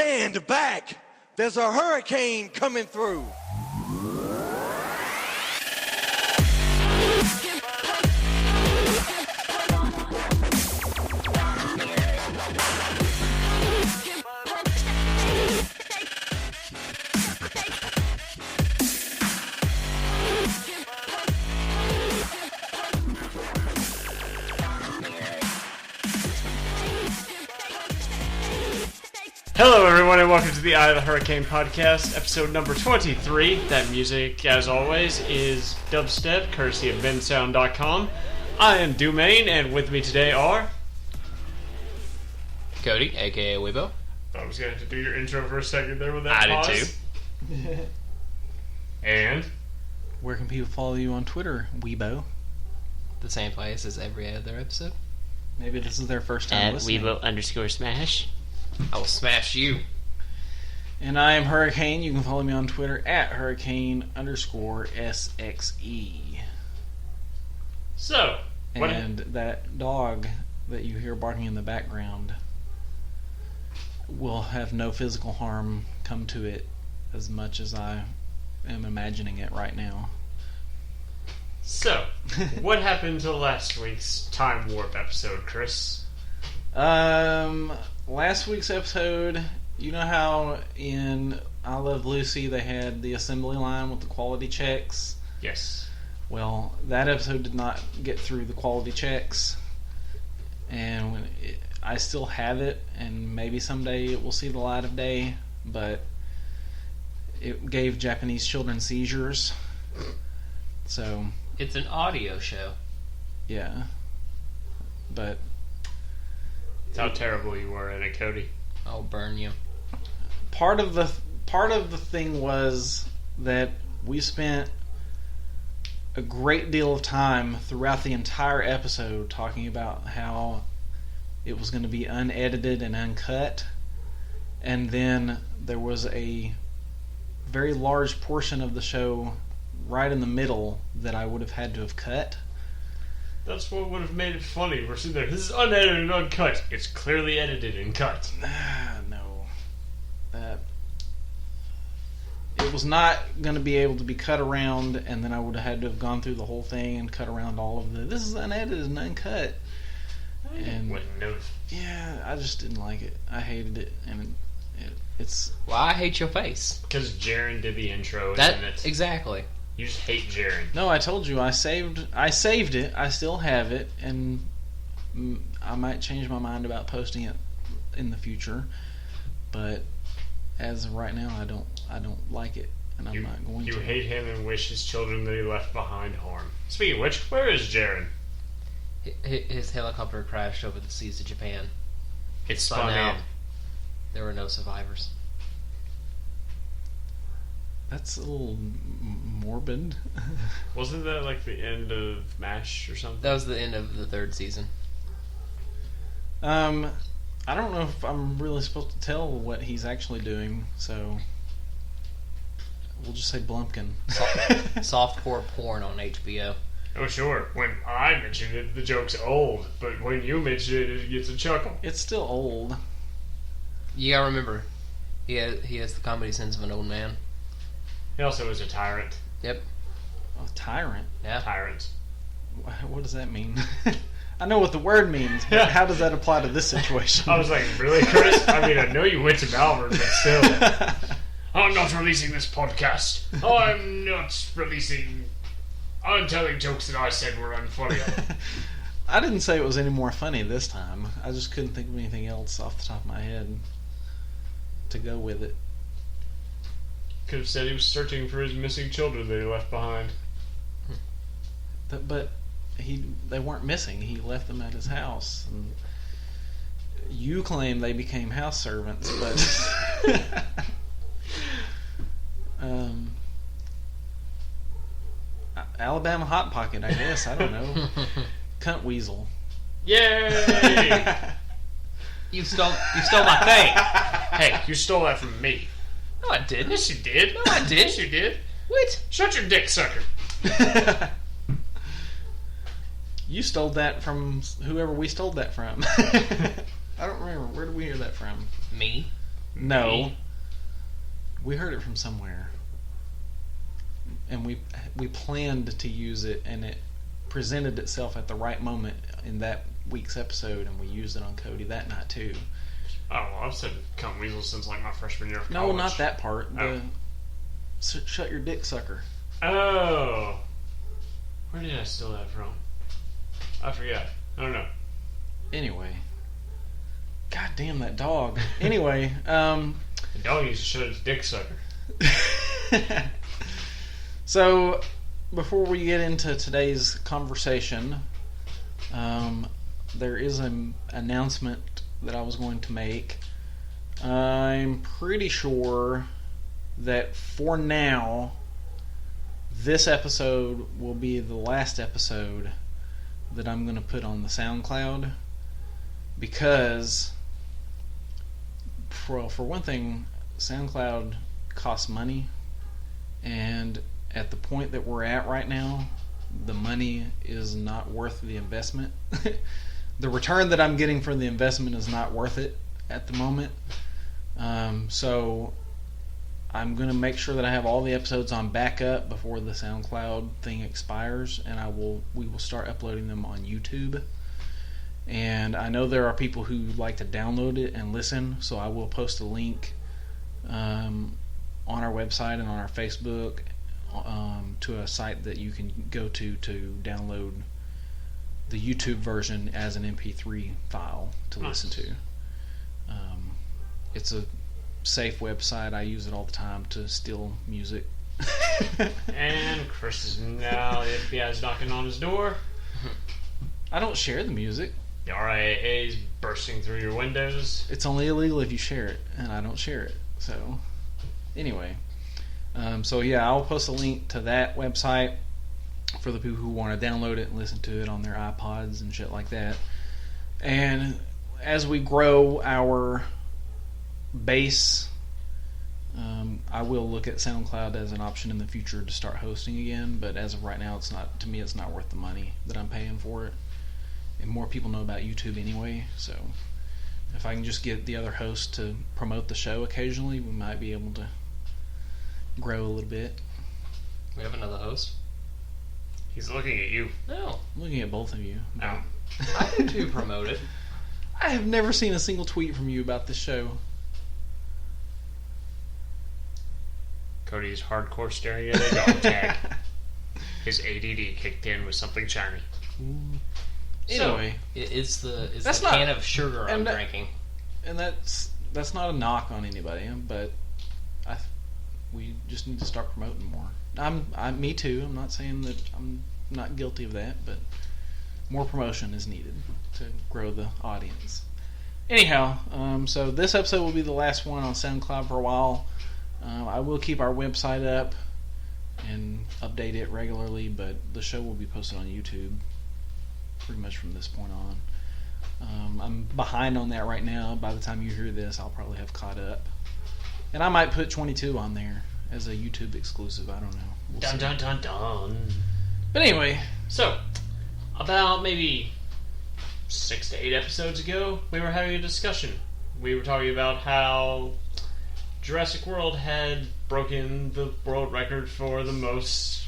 Stand back! There's a hurricane coming through! Hello everyone and welcome to the Eye of the Hurricane podcast, episode number 23. That music, as always, is dubstep, courtesy of bensound.com. I am Dumaine, and with me today are... Cody, aka Weibo. I was going to have to do your intro for a second there with that I pause. did too. And... Where can people follow you on Twitter, Weibo? The same place as every other episode. Maybe this is their first time listening. Weibo_smash. I will smash you. And I am Hurricane. You can follow me on Twitter at Hurricane_SXE. So, what... And that dog that you hear barking in the background will have no physical harm come to it as much as I am imagining it right now. So, what happened to last week's Time Warp episode, Chris? Last week's episode, you know how in I Love Lucy they had the assembly line with the quality checks? Yes. Well, that episode did not get through the quality checks, and I still have it, and maybe someday it will see the light of day, but it gave Japanese children seizures, so... It's an audio show. Yeah. But... That's how terrible you were in it, Cody. I'll burn you. Part of the thing was that we spent a great deal of time throughout the entire episode talking about how it was going to be unedited and uncut, and then there was a very large portion of the show right in the middle that I would have had to have cut. That's what would have made it funny. We're sitting there, this is unedited and uncut. It's clearly edited and cut. No. It was not going to be able to be cut around, and then I would have had to have gone through the whole thing and cut around all of the... This is unedited and uncut. And Wouldn't have. yeah, I just didn't like it. I hated it, and it's... Well, I hate your face. Because Jaren did the intro, That isn't it? exactly. You just hate Jaren. No, I told you, I saved it. I still have it, and I might change my mind about posting it in the future. But as of right now, I don't like it, and I'm not going to. You hate him and wish his children that he left behind harm. Speaking of which, where is Jaren? His helicopter crashed over the seas of Japan. It's By spun now, out. there were no survivors. That's a little morbid. Wasn't that like the end of MASH or something? That was the end of the third season. I don't know if I'm really supposed to tell what he's actually doing, so we'll just say Blumpkin. Softcore porn on HBO. Oh, sure. When I mention it, the joke's old. But when you mention it, it gets a chuckle. It's still old. You gotta remember, he has the comedy sense of an old man. He also is a tyrant. Yep. A tyrant? Yeah. Tyrant. What does that mean? I know what the word means, but how does that apply to this situation? I was like, really, Chris? I mean, I know you went to Malvern, but still. I'm not releasing this podcast. I'm telling jokes that I said were unfunny. I didn't say it was any more funny this time. I just couldn't think of anything else off the top of my head to go with it. Could have said he was searching for his missing children that he left behind. But they weren't missing. He left them at his house. And you claim they became house servants, but Alabama Hot Pocket, I guess. I don't know. Cunt Weasel. Yay! You stole my thing. Hey, you stole that from me. No, I didn't. Yes, you did. No, I did. Yes, you did. What? Shut your dick, sucker. You stole that from whoever we stole that from. I don't remember. Where did we hear that from? Me. No. Me? We heard it from somewhere. And we planned to use it, and it presented itself at the right moment in that week's episode, and we used it on Cody that night too. Oh, well, I've said cunt weasel since like my freshman year of No, college. not that part. Oh. Shut your dick sucker. Oh. Where did I steal that from? I forgot. I don't know. Anyway. God damn that dog. Anyway, The dog used to shut his dick sucker. So, before we get into today's conversation, there is an announcement that I was going to make. I'm pretty sure that for now, this episode will be the last episode that I'm going to put on the SoundCloud, because, for one thing, SoundCloud costs money, and at the point that we're at right now, the money is not worth the investment. The return that I'm getting for the investment is not worth it at the moment. So I'm going to make sure that I have all the episodes on backup before the SoundCloud thing expires, and we will start uploading them on YouTube. And I know there are people who like to download it and listen, so I will post a link on our website and on our Facebook to a site that you can go to download the YouTube version as an MP3 file to listen to. It's a safe website. I use it all the time to steal music. And Chris is now, the FBI's knocking on his door. I don't share the music. The RIAA is bursting through your windows. It's only illegal if you share it, and I don't share it. So, anyway. So yeah, I'll post a link to that website for the people who want to download it and listen to it on their iPods and shit like that. And as we grow our base, I will look at SoundCloud as an option in the future to start hosting again. But as of right now, it's not worth the money that I'm paying for it. And more people know about YouTube anyway, so if I can just get the other hosts to promote the show occasionally, we might be able to grow a little bit. We have another host? He's looking at you. No. I'm looking at both of you. Oh. I do too promote it. I have never seen a single tweet from you about this show. Cody's hardcore staring at a dog tag. His ADD kicked in with something shiny. Anyway, So, it's the That's not- can of sugar I'm and that- drinking. and that's not a knock on anybody, but we just need to start promoting more. Me too. I'm not saying that I'm not guilty of that, but more promotion is needed to grow the audience. Anyhow, so this episode will be the last one on SoundCloud for a while. I will keep our website up and update it regularly, but the show will be posted on YouTube pretty much from this point on. I'm behind on that right now. By the time you hear this, I'll probably have caught up. And I might put 22 on there as a YouTube exclusive. I don't know. We'll Dun see. dun dun dun. But anyway, So, about maybe 6 to 8 episodes ago, we were having a discussion. We were talking about how Jurassic World had broken the world record for the most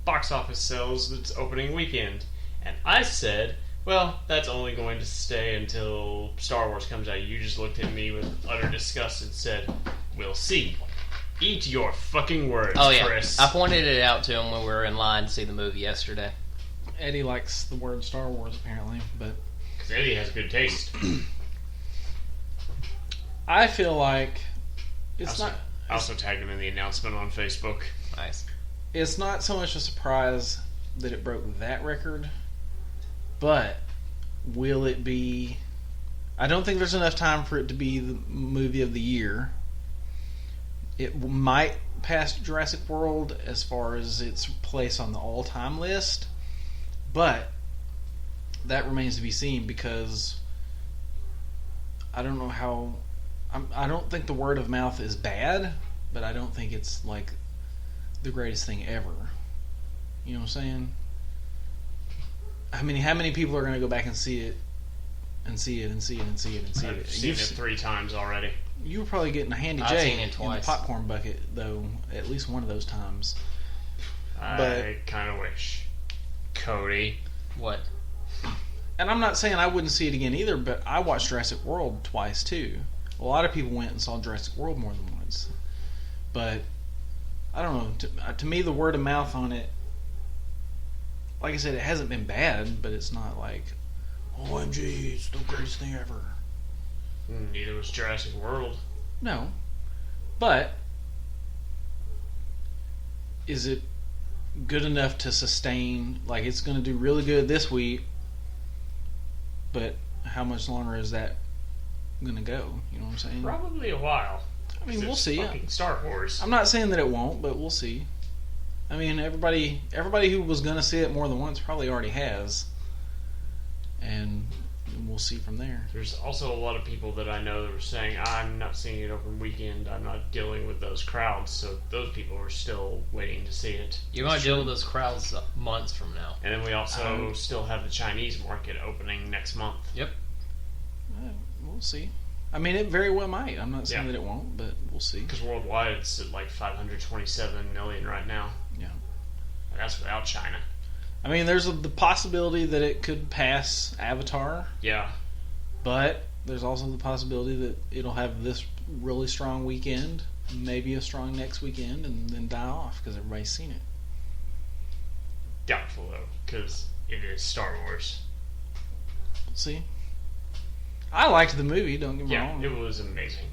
box office sales its opening weekend. And I said, well, that's only going to stay until Star Wars comes out. You just looked at me with utter disgust and said, we'll see. Eat your fucking words, Oh yeah, Chris. I pointed it out to him when we were in line to see the movie yesterday. Eddie likes the word Star Wars apparently, but Because Eddie has good taste. I feel like it's I also tagged him in the announcement on Facebook. Nice. it's not so much a surprise that it broke that record, but will it be... I don't think there's enough time for it to be the movie of the year. It might pass Jurassic World as far as its place on the all-time list, but that remains to be seen, because I don't know how... I don't think the word of mouth is bad, but I don't think it's like the greatest thing ever. You know what I'm saying? How many people are going to go back and see it and see it and see it and see it and see I've it. seen it 3 times already. You were probably getting a handy I've J seen it in the twice. popcorn bucket, though, at least one of those times. I kind of wish. Cody. What? And I'm not saying I wouldn't see it again either, but I watched Jurassic World twice too. A lot of people went and saw Jurassic World more than once. But I don't know. To me, the word of mouth on it, like I said, it hasn't been bad, but it's not like, OMG, it's the greatest thing ever. Neither was Jurassic World. No. But is it good enough to sustain? Like, it's going to do really good this week, but how much longer is that going to go? You know what I'm saying? Probably a while. I mean, we'll It's see. fucking Star Wars. I'm not saying that it won't, but we'll see. I mean, everybody who was going to see it more than once probably already has. And we'll see from there. There's also a lot of people that I know that were saying, I'm not seeing it open weekend, I'm not dealing with those crowds, so those people are still waiting to see it. You're going to deal with those crowds months from now. And then we also still have the Chinese market opening next month. Yep. We'll see. I mean, it very well might. I'm not saying Yeah. that it won't, but we'll see. Because worldwide it's at like 527 million right now. Yeah. And that's without China. I mean, there's the possibility that it could pass Avatar, Yeah. but there's also the possibility that it'll have this really strong weekend, maybe a strong next weekend, and then die off because everybody's seen it. Doubtful though, because it is Star Wars. We'll see. I liked the movie, don't get me Yeah, wrong. it was amazing.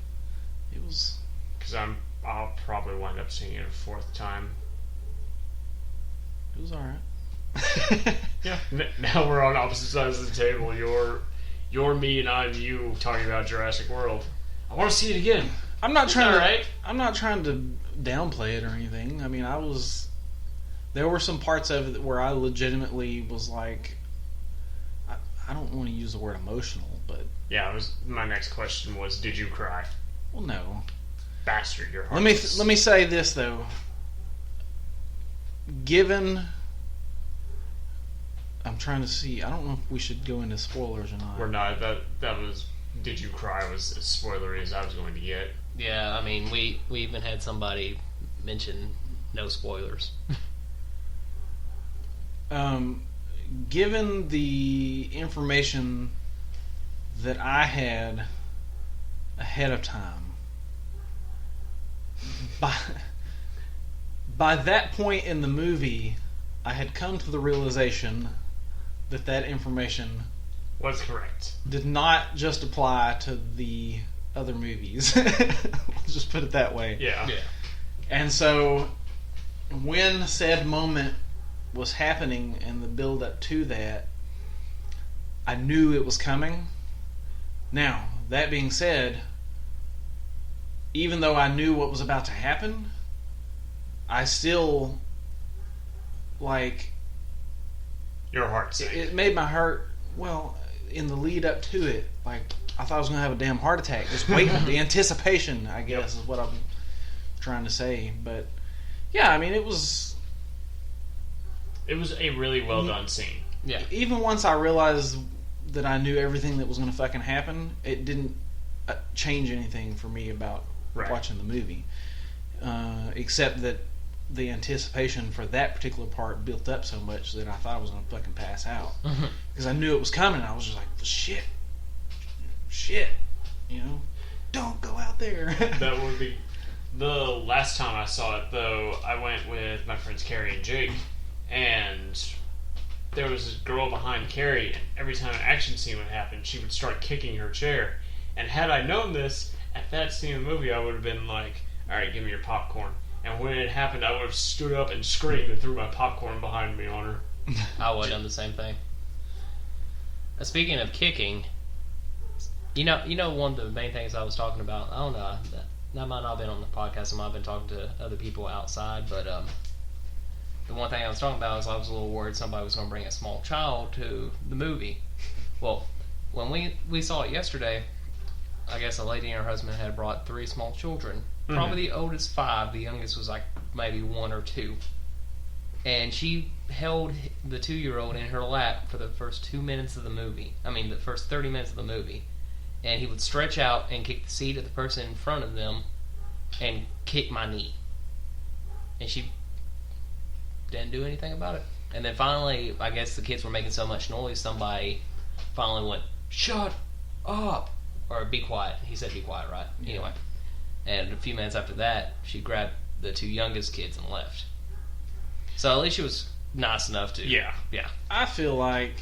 It was... Because I'll probably wind up seeing it a 4th time. It was alright. Yeah. Now we're on opposite sides of the table. You're me and I'm you talking about Jurassic World. I want to see it again. I'm not trying to. alright. I'm not trying to downplay it or anything. I mean, there were some parts of it where I legitimately was like, I don't want to use the word emotional, but Yeah, my next question was, did you cry? well, no. Bastard, your heart. Let me say this though. Given, I'm trying to see. I don't know if we should go into spoilers or not. We're not. That was. Did you cry? Was as spoilery as I was going to get. Yeah, I mean, we even had somebody mention no spoilers. Given the information that I had ahead of time, by that point in the movie, I had come to the realization that information Was correct. did not just apply to the other movies. Let's just put it that way. Yeah. And so, when said moment was happening and the build up to that, I knew it was coming. Now, that being said, even though I knew what was about to happen, I still, like, Your heart sank. it made my heart, well, in the lead up to it, like, I thought I was going to have a damn heart attack. Just waiting. The anticipation, I guess, is what I'm trying to say. But, yeah, I mean, it was... It was a really well done scene. Yeah. Even once I realized that I knew everything that was going to fucking happen, it didn't change anything for me about watching the movie. Except that the anticipation for that particular part built up so much that I thought I was going to fucking pass out. Because I knew it was coming. I was just like, shit. You know? Don't go out there. That would be... The last time I saw it, though, I went with my friends Carrie and Jake, and there was this girl behind Carrie, and every time an action scene would happen, she would start kicking her chair. And had I known this, at that scene in the movie, I would have been like, alright, give me your popcorn. And when it happened, I would have stood up and screamed and threw my popcorn behind me on her. I would have done the same thing. Speaking of kicking, you know, one of the main things I was talking about, I don't know, that might not have been on the podcast, I might have been talking to other people outside, but the one thing I was talking about is I was a little worried somebody was going to bring a small child to the movie. Well, when we saw it yesterday, I guess a lady and her husband had brought 3 small children. Probably the oldest 5, the youngest was like maybe 1 or 2. and she held the 2-year-old in her lap for the first 2 minutes of the movie. I mean, the first 30 minutes of the movie. And he would stretch out and kick the seat of the person in front of them and kick my knee. And she didn't do anything about it. And then finally, I guess the kids were making so much noise, somebody finally went, "Shut up!" Or "Be quiet." He said, "Be quiet," right? Yeah. Anyway. And a few minutes after that, she grabbed the 2 youngest kids and left. So at least she was nice enough to... Yeah. I feel like...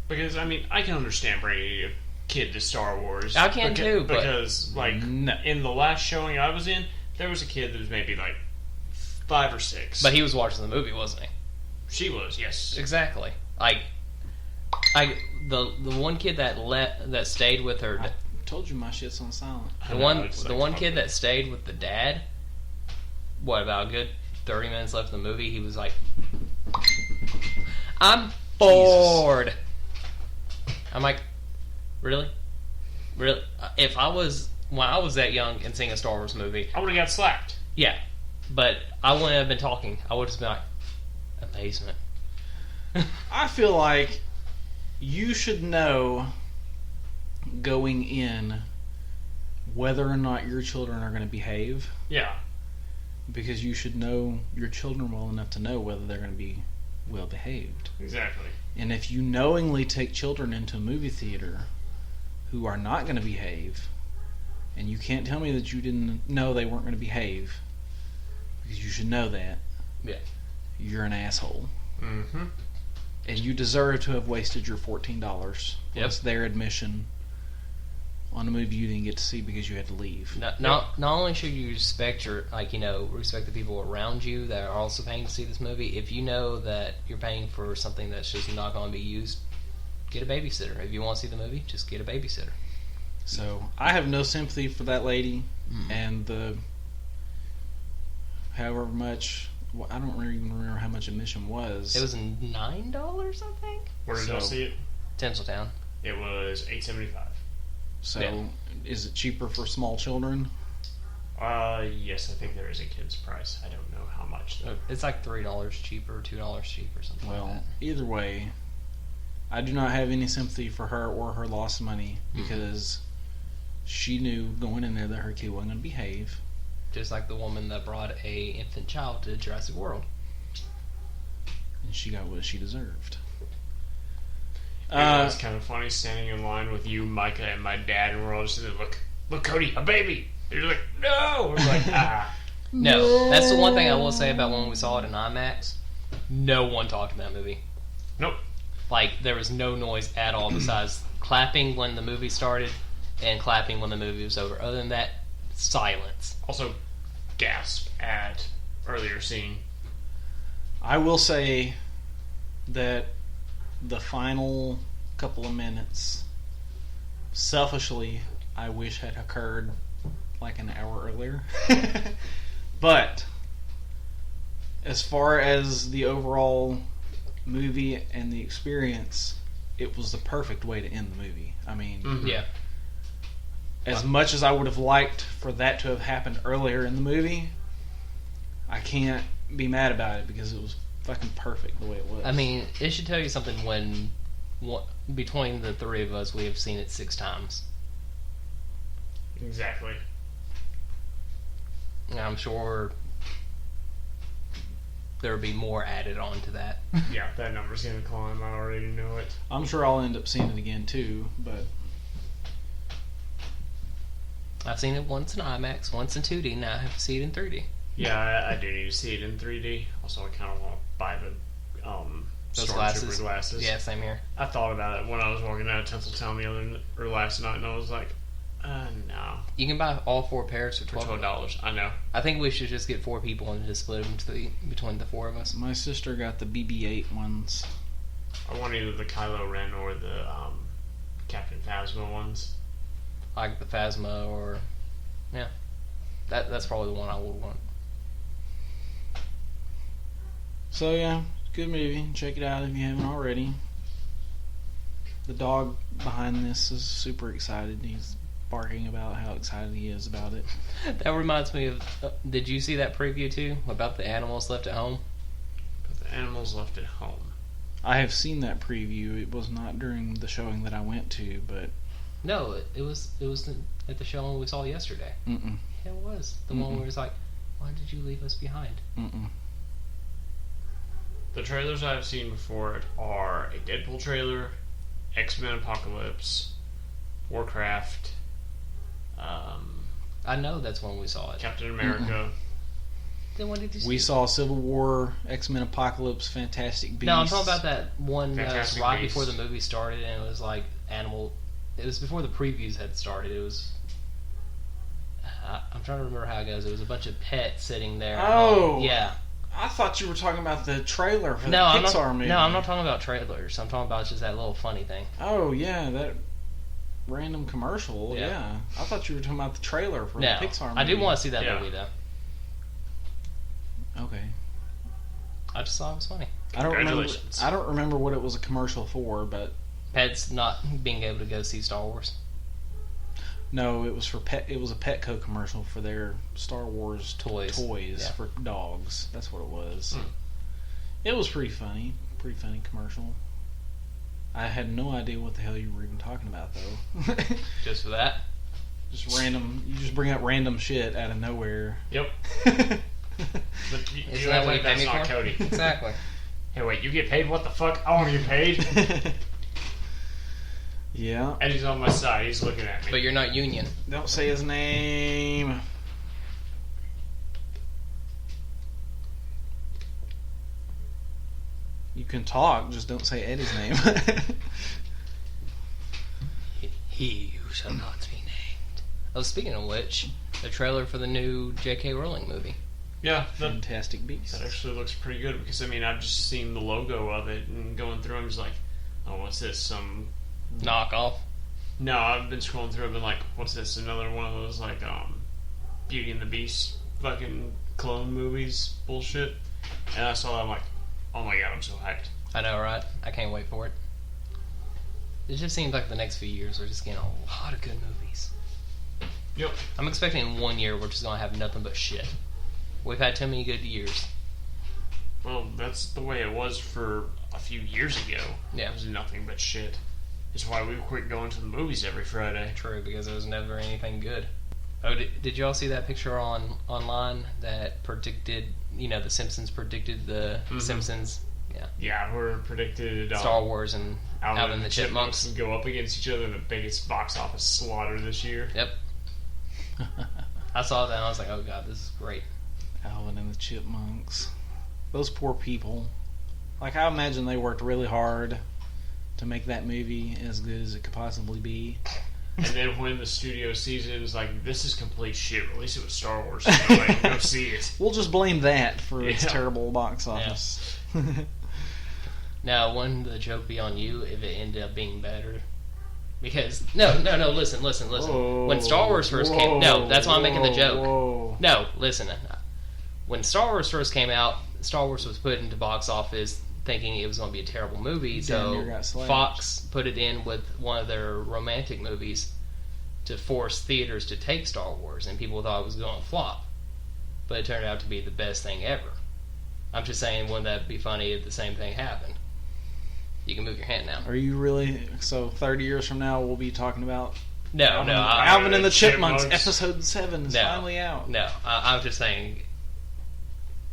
Because, I mean, I can understand bringing a kid to Star Wars. I can too, but... Because, like, in the last showing I was in, there was a kid that was maybe, like, 5 or 6. But he was watching the movie, wasn't he? She was, yes. Exactly. The one kid that stayed with her... I told you my shit's on silent. The one kid that stayed with the dad, what, about a good 30 minutes left of the movie, he was like, "I'm bored." Jesus. I'm like, really? Really? When I was that young and seeing a Star Wars movie, I would have got slapped. Yeah, but I wouldn't have been talking. I would have just been like, amazement. I feel like you should know going in whether or not your children are going to behave. Yeah. Because you should know your children well enough to know whether they're going to be well behaved. Exactly. And if you knowingly take children into a movie theater who are not going to behave, and you can't tell me that you didn't know they weren't going to behave, because you should know that, you're an asshole. Mm-hmm. And you deserve to have wasted your $14 plus their admission on a movie you didn't get to see because you had to leave. Not only should you respect respect the people around you that are also paying to see this movie. If you know that you're paying for something that's just not going to be used, get a babysitter. If you want to see the movie, just get a babysitter. So I have no sympathy for that lady and the however much. Well, I don't even remember how much admission was. It was $9, I think. Where did y'all see it? Tinseltown. It was $8.75. So, is it cheaper for small children? Yes, I think there is a kid's price. I don't know how much though. It's like $3 cheaper, $2 cheaper, something like that. Well, either way, I do not have any sympathy for her or her lost money because she knew going in there that her kid wasn't going to behave. Just like the woman that brought a infant child to Jurassic World. And she got what she deserved. It was kind of funny standing in line with you, Micah, and my dad, and we're all just sitting there, look, Cody, a baby! And you're like, no! We're like, No, that's the one thing I will say about when we saw it in IMAX. No one talked in that movie. Nope. Like, there was no noise at all besides clapping when the movie started and clapping when the movie was over. Other than that, silence. Also, gasp at earlier scene. I will say that the final couple of minutes, selfishly, I wish had occurred like an hour earlier. But as far as the overall movie and the experience, it was the perfect way to end the movie. I mean, yeah. As much as I would have liked for that to have happened earlier in the movie, I can't be mad about it because it was fucking perfect the way it was. I mean, it should tell you something when between the three of us, we have seen it 6 times. Exactly. And I'm sure there will be more added on to that. Yeah, that number's going to climb. I already know it. I'm sure I'll end up seeing it again too, but I've seen it once in IMAX, once in 2D, now I have to see it in 3D. Yeah, I do need to see it in 3D. Also, I kind of want to buy the Those Stormtrooper glasses. Yeah, same here. I thought about it when I was walking out of Tinseltown last night, and I was like, no. You can buy all 4 pairs for $12. I know. I think we should just get 4 people and just split them between the 4 of us. my sister got the BB-8 ones. I want either the Kylo Ren or the Captain Phasma ones. Like the Phasma or... Yeah. That's probably the one I would want. So yeah, good movie. Check it out if you haven't already. The dog behind this is super excited. He's barking about how excited he is about it. That reminds me of. Did you see that preview too about the animals left at home? But the animals left at home. I have seen that preview. It was not during the showing that I went to, but No, it was at the showing we saw yesterday. mm-mm, Yeah, it was the one where it's like, why did you leave us behind? mm-mm. The trailers I've seen before are a Deadpool trailer, X-Men Apocalypse, Warcraft, I know that's when we saw it. Captain America. Then what did you see? We saw Civil War, X-Men Apocalypse, Fantastic Beasts. No, I'm talking about that one Fantastic right Beasts. before the movie started, and it was like animal. It was before the previews had started. It was. I'm trying to remember how it goes. It was a bunch of pets sitting there. Oh! Yeah. I thought you were talking about the trailer for the I'm Pixar not, movie. No, I'm not talking about trailers. I'm talking about just that little funny thing. Oh, yeah, that random commercial, Yeah. yeah. I thought you were talking about the trailer for No, the Pixar movie. I do want to see that Yeah. movie though. Okay. I just thought it was funny. I don't remember. Congratulations. I don't remember what it was a commercial for, but Pets not being able to go see Star Wars. no, it was for pet. It was a Petco commercial for their Star Wars Toys. toys Yeah. for dogs. That's what it was. Hmm. It was pretty funny. Pretty funny commercial. I had no idea what the hell you were even talking about, though. Just for that. Just random. You just bring up random shit out of nowhere. Yep. Yeah. But you Isn't act that what like you pay that's me not for? Cody. Exactly. Hey, wait, you get paid? What the fuck? I want to get paid. Yeah. And he's on my side. He's looking at me. But you're not union. Don't say his name. You can talk, just don't say Eddie's name. He who shall not be named. Oh, speaking of which, the trailer for the new J.K. Rowling movie. Yeah, that Fantastic Beasts. actually looks pretty good because, I mean, I've just seen the logo of it and going through, I'm just like, oh, what's this? Some... Knockoff. No, I've been scrolling through, I've been like, what's this? Another one of those, like, Beauty and the Beast fucking clone movies bullshit. And I saw that, I'm like, oh my god, I'm so hyped. I know, right? I can't wait for it. It just seems like the next few years we're just getting a lot of good movies. Yep. I'm expecting in 1 year we're just going to have nothing but shit. We've had too many good years. Well, that's the way it was for a few years ago. Yeah. It was nothing but shit. It's why we quit going to the movies every Friday. True, because there was never anything good. Oh, did you all see that picture online that predicted, the Simpsons predicted the Simpsons, Yeah, we're predicted Star Wars and Alvin and the Chipmunks? would go up against each other in the biggest box office slaughter this year. Yep. I saw that and I was like, oh god, this is great. Alvin and the Chipmunks. Those poor people. Like, I imagine they worked really hard to make that movie as good as it could possibly be. And then when the studio sees it, it's like, this is complete shit. At least it was Star Wars, so nobody can go see it. We'll just blame that for its Yeah. terrible box office. Now, wouldn't the joke be on you if it ended up being better? Because no, listen. When Star Wars first came, no, that's why I'm making the joke. Whoa. No, listen. When Star Wars first came out, Star Wars was put into box office thinking it was going to be a terrible movie, Damn near so got slashed. Fox put it in with one of their romantic movies to force theaters to take Star Wars, and people thought it was going to flop. But it turned out to be the best thing ever. I'm just saying, wouldn't that be funny if the same thing happened? You can move your hand now. Are you really? So 30 years from now, we'll be talking about No, Alvin and the Chipmunks. Chipmunks. Episode 7 is No. finally out. No, I'm just saying.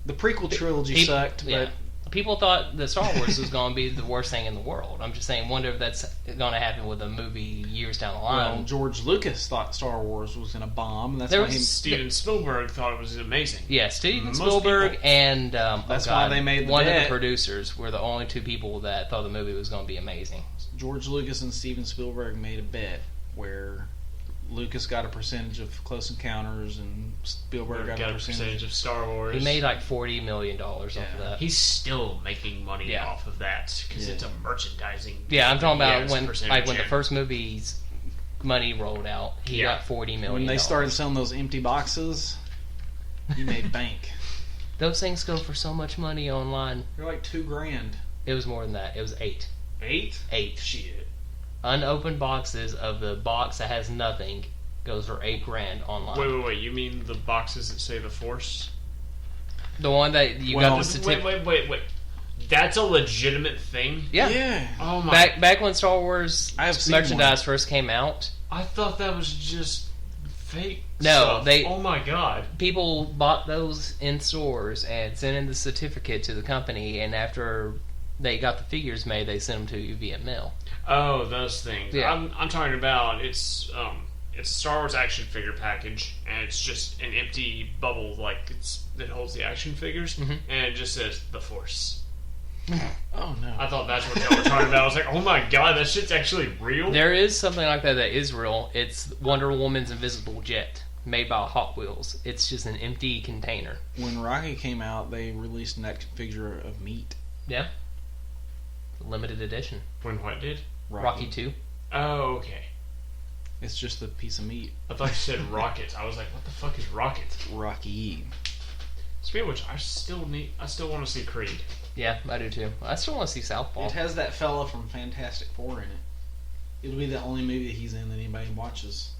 The prequel trilogy Peop- sucked, yeah. but People thought that Star Wars was going to be the worst thing in the world. I'm just saying, wonder if that's going to happen with a movie years down the line. well, George Lucas thought Star Wars was going to bomb. That's There why was- Steven Spielberg thought it was amazing. Yeah, Steven Most Spielberg people- and That's why they made the one of bet. the producers were the only two people that thought the movie was going to be amazing. George Lucas and Steven Spielberg made a bet where Lucas got a percentage of Close Encounters and Spielberg Got a percentage of Star Wars. He made like $40 million off of that. He's still making money Yeah. off of that because Yeah. it's a merchandising. Yeah, I'm talking about Yes, when percentage, the yeah. first movie's money rolled out, he Yeah. got $40 million. when they started selling those empty boxes, he made bank. Those things go for so much money online. They're like $2,000. It was more than that. It was 8. 8? 8. Shit. Unopened boxes of the box that has nothing Goes for $8,000 online. Wait. You mean the boxes that say the Force? The one that you Well, got the certificate. Wait. That's a legitimate thing? Yeah. Oh my. Back when Star Wars I've seen merchandise first came out, I thought that was just fake. No, stuff. Oh my god. people bought those in stores and sent in the certificate to the company, and after they got the figures made, they sent them to you via mail. Oh, those things. Yeah. I'm talking about it's Star Wars action figure package, and it's just an empty bubble that holds the action figures, and it just says the Force. Oh no! I thought that's what y'all were talking about. I was like, oh my god, that shit's actually real. There is something like that is real. It's Wonder Woman's invisible jet made by Hot Wheels. It's just an empty container. When Rocky came out, they released an action figure of meat. Yeah. Limited edition. When what did? Rocky 2. Oh, okay. It's just a piece of meat. I thought you said rocket. I was like, what the fuck is rocket? Rocky. Speaking of which, I still want to see Creed. Yeah, I do too. I still want to see Southpaw. It has that fella from Fantastic Four in it. It'll be the only movie that he's in that anybody watches.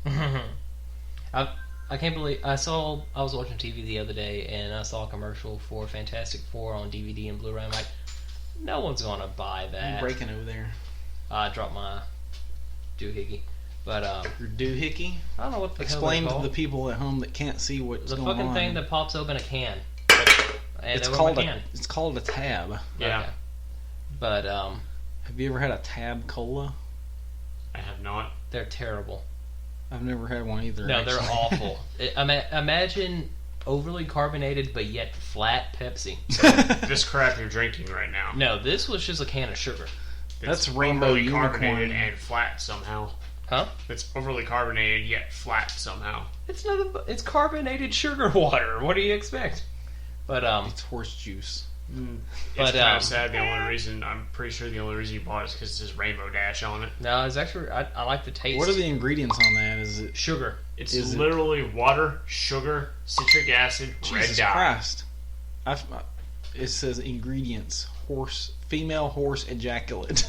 I can't believe I was watching TV the other day and I saw a commercial for Fantastic Four on DVD and Blu-ray. I'm like, no one's gonna buy that. I'm breaking over there. I dropped my doohickey, but Your doohickey? I don't know what the Explain hell to they're the people at home that can't see what's the going on. fucking thing that pops open a can. And It's they called a a can. it's called a tab. Yeah. Okay. But Have you ever had a tab cola? I have not. they're terrible. I've never had one either. No, they're actually. awful. Imagine overly carbonated but yet flat Pepsi. This crap you're drinking right now. No, this was just a can of sugar. That's It's Rainbow overly Unicorn. carbonated and flat somehow. Huh? It's overly carbonated yet flat somehow. It's carbonated sugar water. What do you expect? But It's horse juice. It's But, kind of sad. I'm pretty sure the only reason you bought it is because it says Rainbow Dash on it. no, it's actually I like the taste. What are the ingredients on that? Is it sugar? It's Is it- literally water, sugar, citric acid, red Jesus dye. Christ? It says ingredients: female horse ejaculate.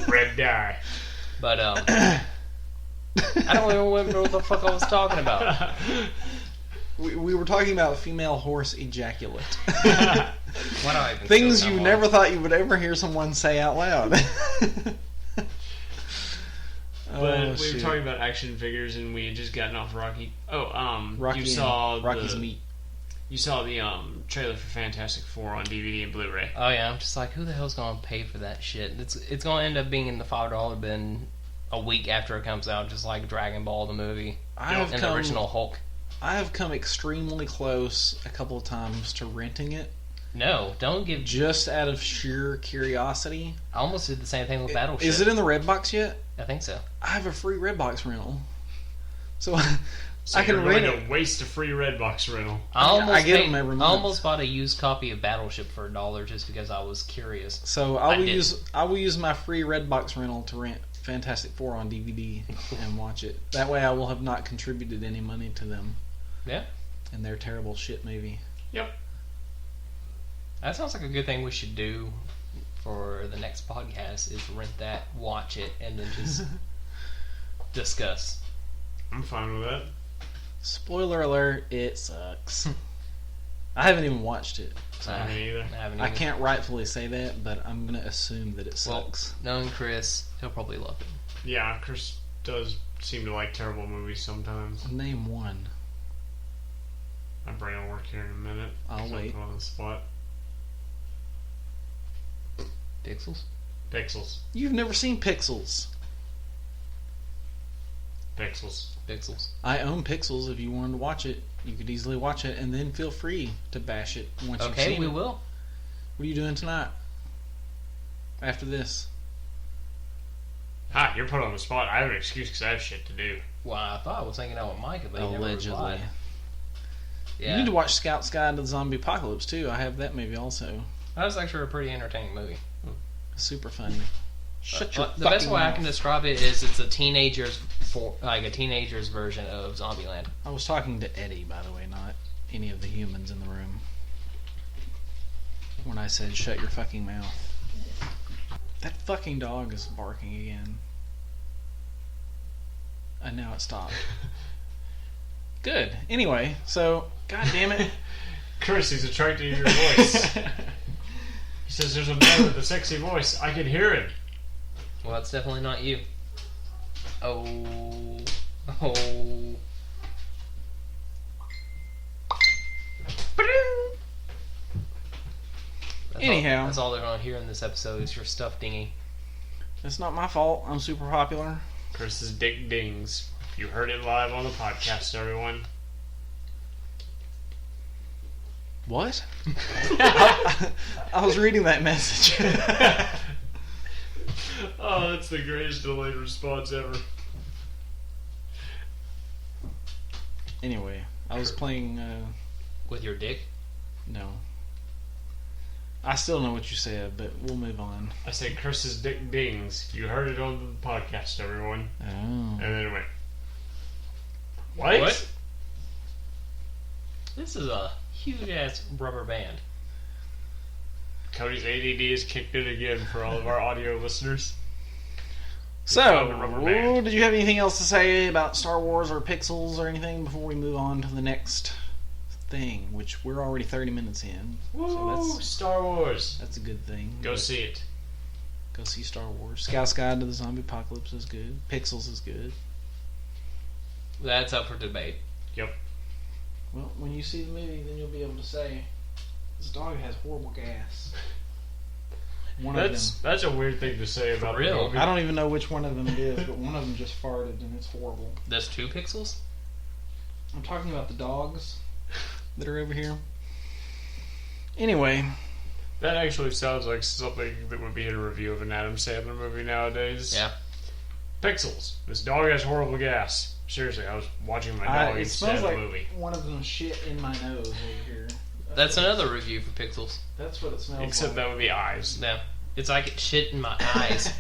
Red dye. But I don't even remember what the fuck I was talking about. we were talking about female horse ejaculate. Why do I even Things feel you so never long? thought you would ever hear someone say out loud. But we were shit. talking about action figures, and we had just gotten off Rocky. Rocky you saw and Rocky's meat. You saw the trailer for Fantastic Four on DVD and Blu-ray. Oh yeah, I'm just like, who the hell's gonna pay for that shit? It's gonna end up being in the $5 bin a week after it comes out, just like Dragon Ball the movie and the original Hulk. I have come extremely close a couple of times to renting it, No, don't give. just out of sheer curiosity. I almost did the same thing with Battleship. Is it in the Redbox yet? I think so. I have a free Redbox rental, so So I can you're rent going it. to waste a free Redbox rental. I get them every I month. almost bought a used copy of Battleship for $1 just because I was curious. So I I will didn't. use my free Redbox rental to rent Fantastic Four on DVD and watch it. That way, I will have not contributed any money to them Yeah, and their terrible shit movie. Yep. that sounds like a good thing we should do for the next podcast. Is rent that, watch it, and then just discuss. I'm fine with that. Spoiler alert: it sucks. I haven't even watched it. So I haven't either. haven't I even- can't rightfully say that, but I'm gonna assume that it Well, sucks. knowing Chris, he'll probably love it. Yeah, Chris does seem to like terrible movies sometimes. Name one. My brain will work here in a minute. I'll So wait. put on the spot. Pixels? Pixels. You've never seen Pixels. Pixels. Pixels. I own Pixels. If you wanted to watch it, you could easily watch it, and then feel free to bash it once you've Okay, seen we it. will. What are you doing tonight? After this? Ha, you're put on the spot. I have an excuse because I have shit to do. Well, I thought I was hanging out with Micah, but he never Allegedly. replied. You Yeah, need to watch Scout's Guide to the Zombie Apocalypse too. I have that movie also. that was actually a pretty entertaining movie. Super funny. Shut your The best fucking way I mouth. can describe it is it's a teenager's version of Zombieland. I was talking to Eddie, by the way, not any of the humans in the room. When I said, shut your fucking mouth. That fucking dog is barking again. And now it stopped. Good. Anyway, so, god damn it. Chris, he's attracted to your voice. He says there's a man with a sexy voice. I can hear him. Well, that's definitely not you. Oh. Anyhow. That's all they're going to hear in this episode is your stuffed dinghy. It's not my fault. I'm super popular. Chris's dick dings. You heard it live on the podcast, everyone. What? I was reading that message. Oh, that's the greatest delayed response ever. Anyway, I was playing... With your dick? No. I still know what you said, but we'll move on. I said Chris's dick dings. You heard it on the podcast, everyone. Oh. And then it went... What? This is a huge-ass rubber band. Cody's ADD has kicked in again for all of our audio listeners. So, The rubber band. did you have anything else to say about Star Wars or Pixels or anything before we move on to the next thing, which we're already 30 minutes in. Woo! So Star Wars. that's a good thing. Go see it. Go see Star Wars. Scout's Guide to the Zombie Apocalypse is good. Pixels is good. That's up for debate. Yep. Well, when you see the movie, then you'll be able to say, this dog has horrible gas. One of them. That's a weird thing to say about real? the movie. I don't even know which one of them it is, but one of them just farted and it's horrible. There's 2 pixels? I'm talking about the dogs that are over here. Anyway, That actually sounds like something that would be in a review of an Adam Sandler movie nowadays. Yeah. Pixels. This dog has horrible gas. Seriously, I was watching my dog it instead smells of like the movie. one of them shit in my nose over here. That's another review for Pixels. That's what it smells Except like. that would be eyes. No. It's like shit in my eyes.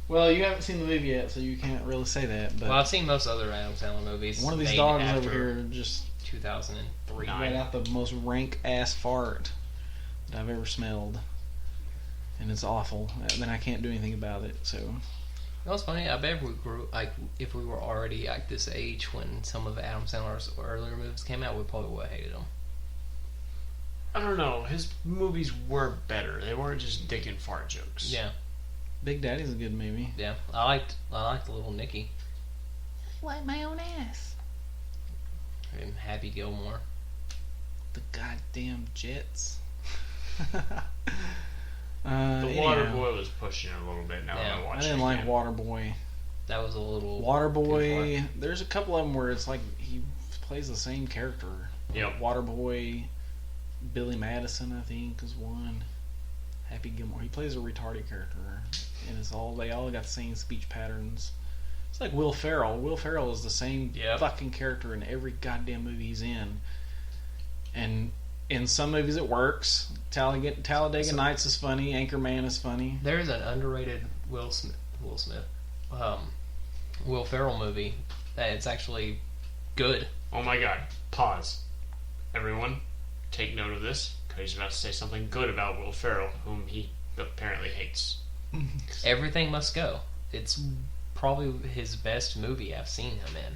Well, you haven't seen the movie yet, so you can't really say that. But Well, I've seen most other Adam Sandler movies. one of these made dogs after over here just 2003. let out the most rank ass fart that I've ever smelled, and it's awful. Then I can't do anything about it. So You know what's funny? I bet if we grew if we were already at this age when some of Adam Sandler's earlier movies came out, we probably would have hated them. I don't know. His movies were better. They weren't just dick and fart jokes. Yeah, Big Daddy's a good movie. yeah. I liked Little Nicky Wipe my own ass. and Happy Gilmore. The goddamn Jets. The Water Boy was pushing it a little bit now that I I watched didn't it like again. Waterboy. That was a little Waterboy. There's a couple of them where it's like he plays the same character. Yep. Waterboy. Billy Madison, I think, is one. Happy Gilmore. He plays a retarded character, and they all got the same speech patterns. It's like Will Ferrell. Will Ferrell is the same fucking character in every goddamn movie he's in. And in some movies it works. Talladega Nights is funny. Anchorman is funny. There is an underrated Will Ferrell movie that it's actually good. Oh my god. Pause. Everyone, take note of this. Cody's about to say something good about Will Ferrell, whom he apparently hates. Everything Must Go. It's probably his best movie I've seen him in.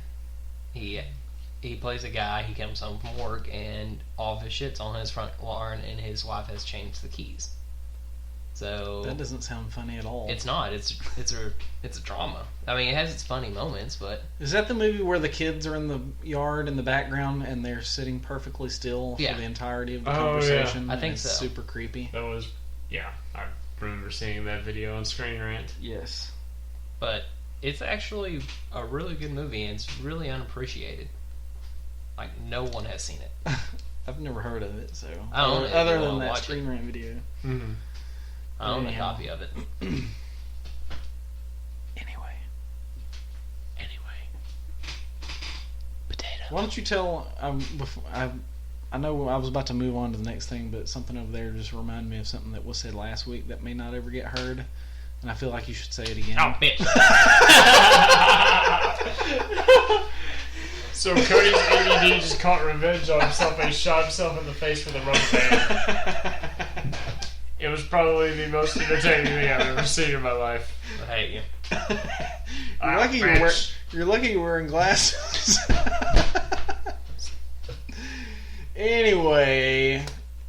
He plays a guy, he comes home from work, and all of his shit's on his front lawn, and his wife has changed the keys. So That doesn't sound funny at all. it's not. It's a drama. I mean, it has its funny moments, but Is that the movie where the kids are in the yard in the background and they're sitting perfectly still for the entirety of the conversation? I think it's so. super creepy. That was, yeah, I remember seeing that video on Screen Rant. Yes. but it's actually a really good movie, and it's really unappreciated. Like, no one has seen it. I've never heard of it, so I don't know if other you than wanna that watch Screen Rant video. Mm-hmm. I own a Anyhow. copy of it. Anyway, Potato. why don't you tell? I know I was about to move on to the next thing, but something over there just reminded me of something that was said last week that may not ever get heard, and I feel like you should say it again. Oh, bitch. So Cody's ADD just caught revenge on himself and he shot himself in the face with a rubber band. It was probably the most entertaining thing I've ever seen in my life. I hate you. You're lucky You're lucky you're wearing glasses. Anyway,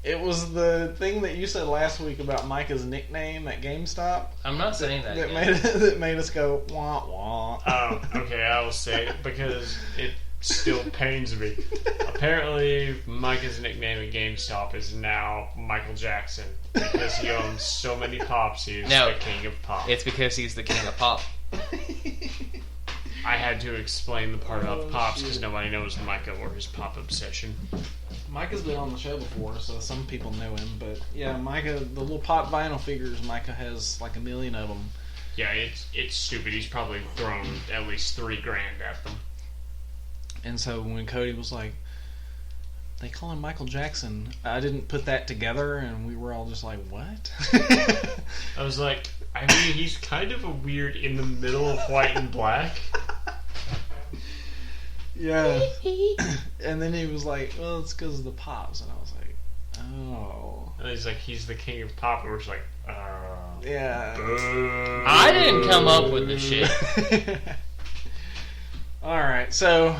it was the thing that you said last week about Micah's nickname at GameStop. I'm not saying that. That made us go wah wah. Oh, okay, I will say it because it still pains me. Apparently, Micah's nickname at GameStop is now Michael Jackson because he owns so many pops. He's the king of pop. It's because he's the king of pop. I had to explain the part about the pops because nobody knows Micah or his pop obsession. Micah's been on the show before, so some people know him. But yeah, Micah, the little pop vinyl figures, Micah has like 1 million of them. Yeah, it's stupid. He's probably thrown at least $3,000 at them. And so when Cody was like, they call him Michael Jackson, I didn't put that together, and we were all just like, what? I was like, I mean, he's kind of a weird in the middle of white and black. Yeah. And then he was like, well, it's because of the pops. And I was like, oh. And he's like, he's the king of pop. And we're just like, yeah. boo. I didn't come up with the shit. Alright, so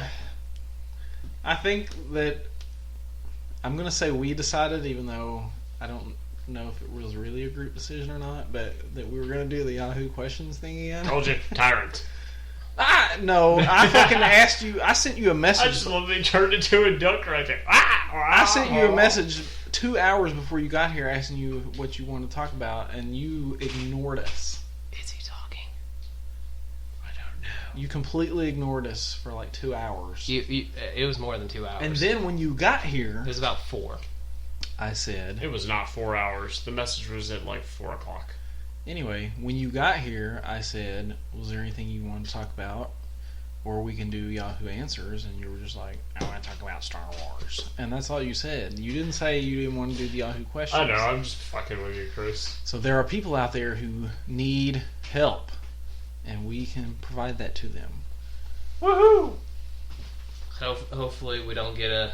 I think that I'm going to say we decided, even though I don't know if it was really a group decision or not, but that we were going to do the Yahoo questions thing again. Told you, tyrant. No, I fucking asked you. I sent you a message. I just love they turned into a duck right there. I sent you a message 2 hours before you got here asking you what you wanted to talk about, and you ignored us. Is he talking? I don't know. You completely ignored us for like 2 hours. It was more than 2 hours. And then when you got here, it was about 4. I said... It was not 4 hours. The message was at like 4 o'clock. Anyway, when you got here, I said, was there anything you wanted to talk about? Or we can do Yahoo Answers, and you were just like, I want to talk about Star Wars. And that's all you said. You didn't say you didn't want to do the Yahoo questions. I know, I'm just fucking with you, Chris. So there are people out there who need help, and we can provide that to them. Woohoo! Hopefully we don't get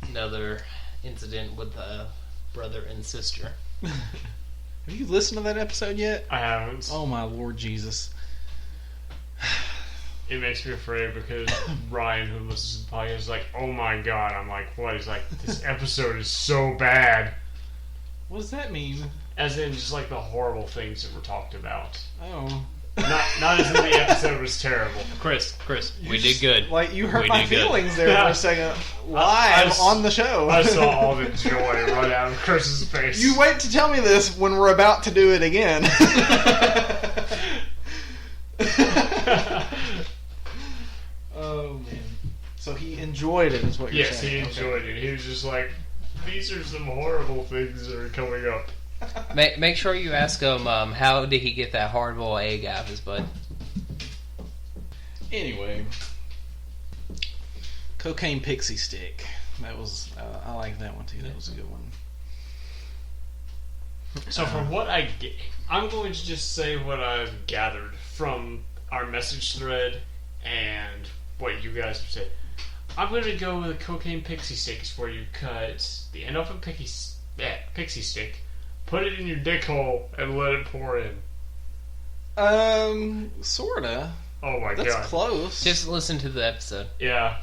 another incident with a brother and sister. Have you listened to that episode yet? I haven't. Oh my Lord Jesus. It makes me afraid because Ryan, who listens to the podcast, is like, oh my god. I'm like, what? He's like, this episode is so bad. What does that mean? As in, just like the horrible things that were talked about. Oh. Not as in the episode was terrible. Chris, we did good. Like, you hurt We my did good. feelings there for a second. Live on the show. I saw all the joy run out of Chris's face. You wait to tell me this when we're about to do it again. Oh, man. So he enjoyed it, is what you're Yes, saying. he enjoyed it. He was just like, these are some horrible things that are coming up. Make sure you ask him how did he get that hard-boiled egg out of his butt. Anyway, cocaine pixie stick. That was I like that one too. That was a good one. So from what I get, I'm going to just say what I've gathered from our message thread and what you guys have said. I'm going to go with a cocaine pixie stick, is where you cut the end off a pixie stick, put it in your dick hole, and let it pour in. Sorta. Oh my god. That's close. Just listen to the episode. Yeah.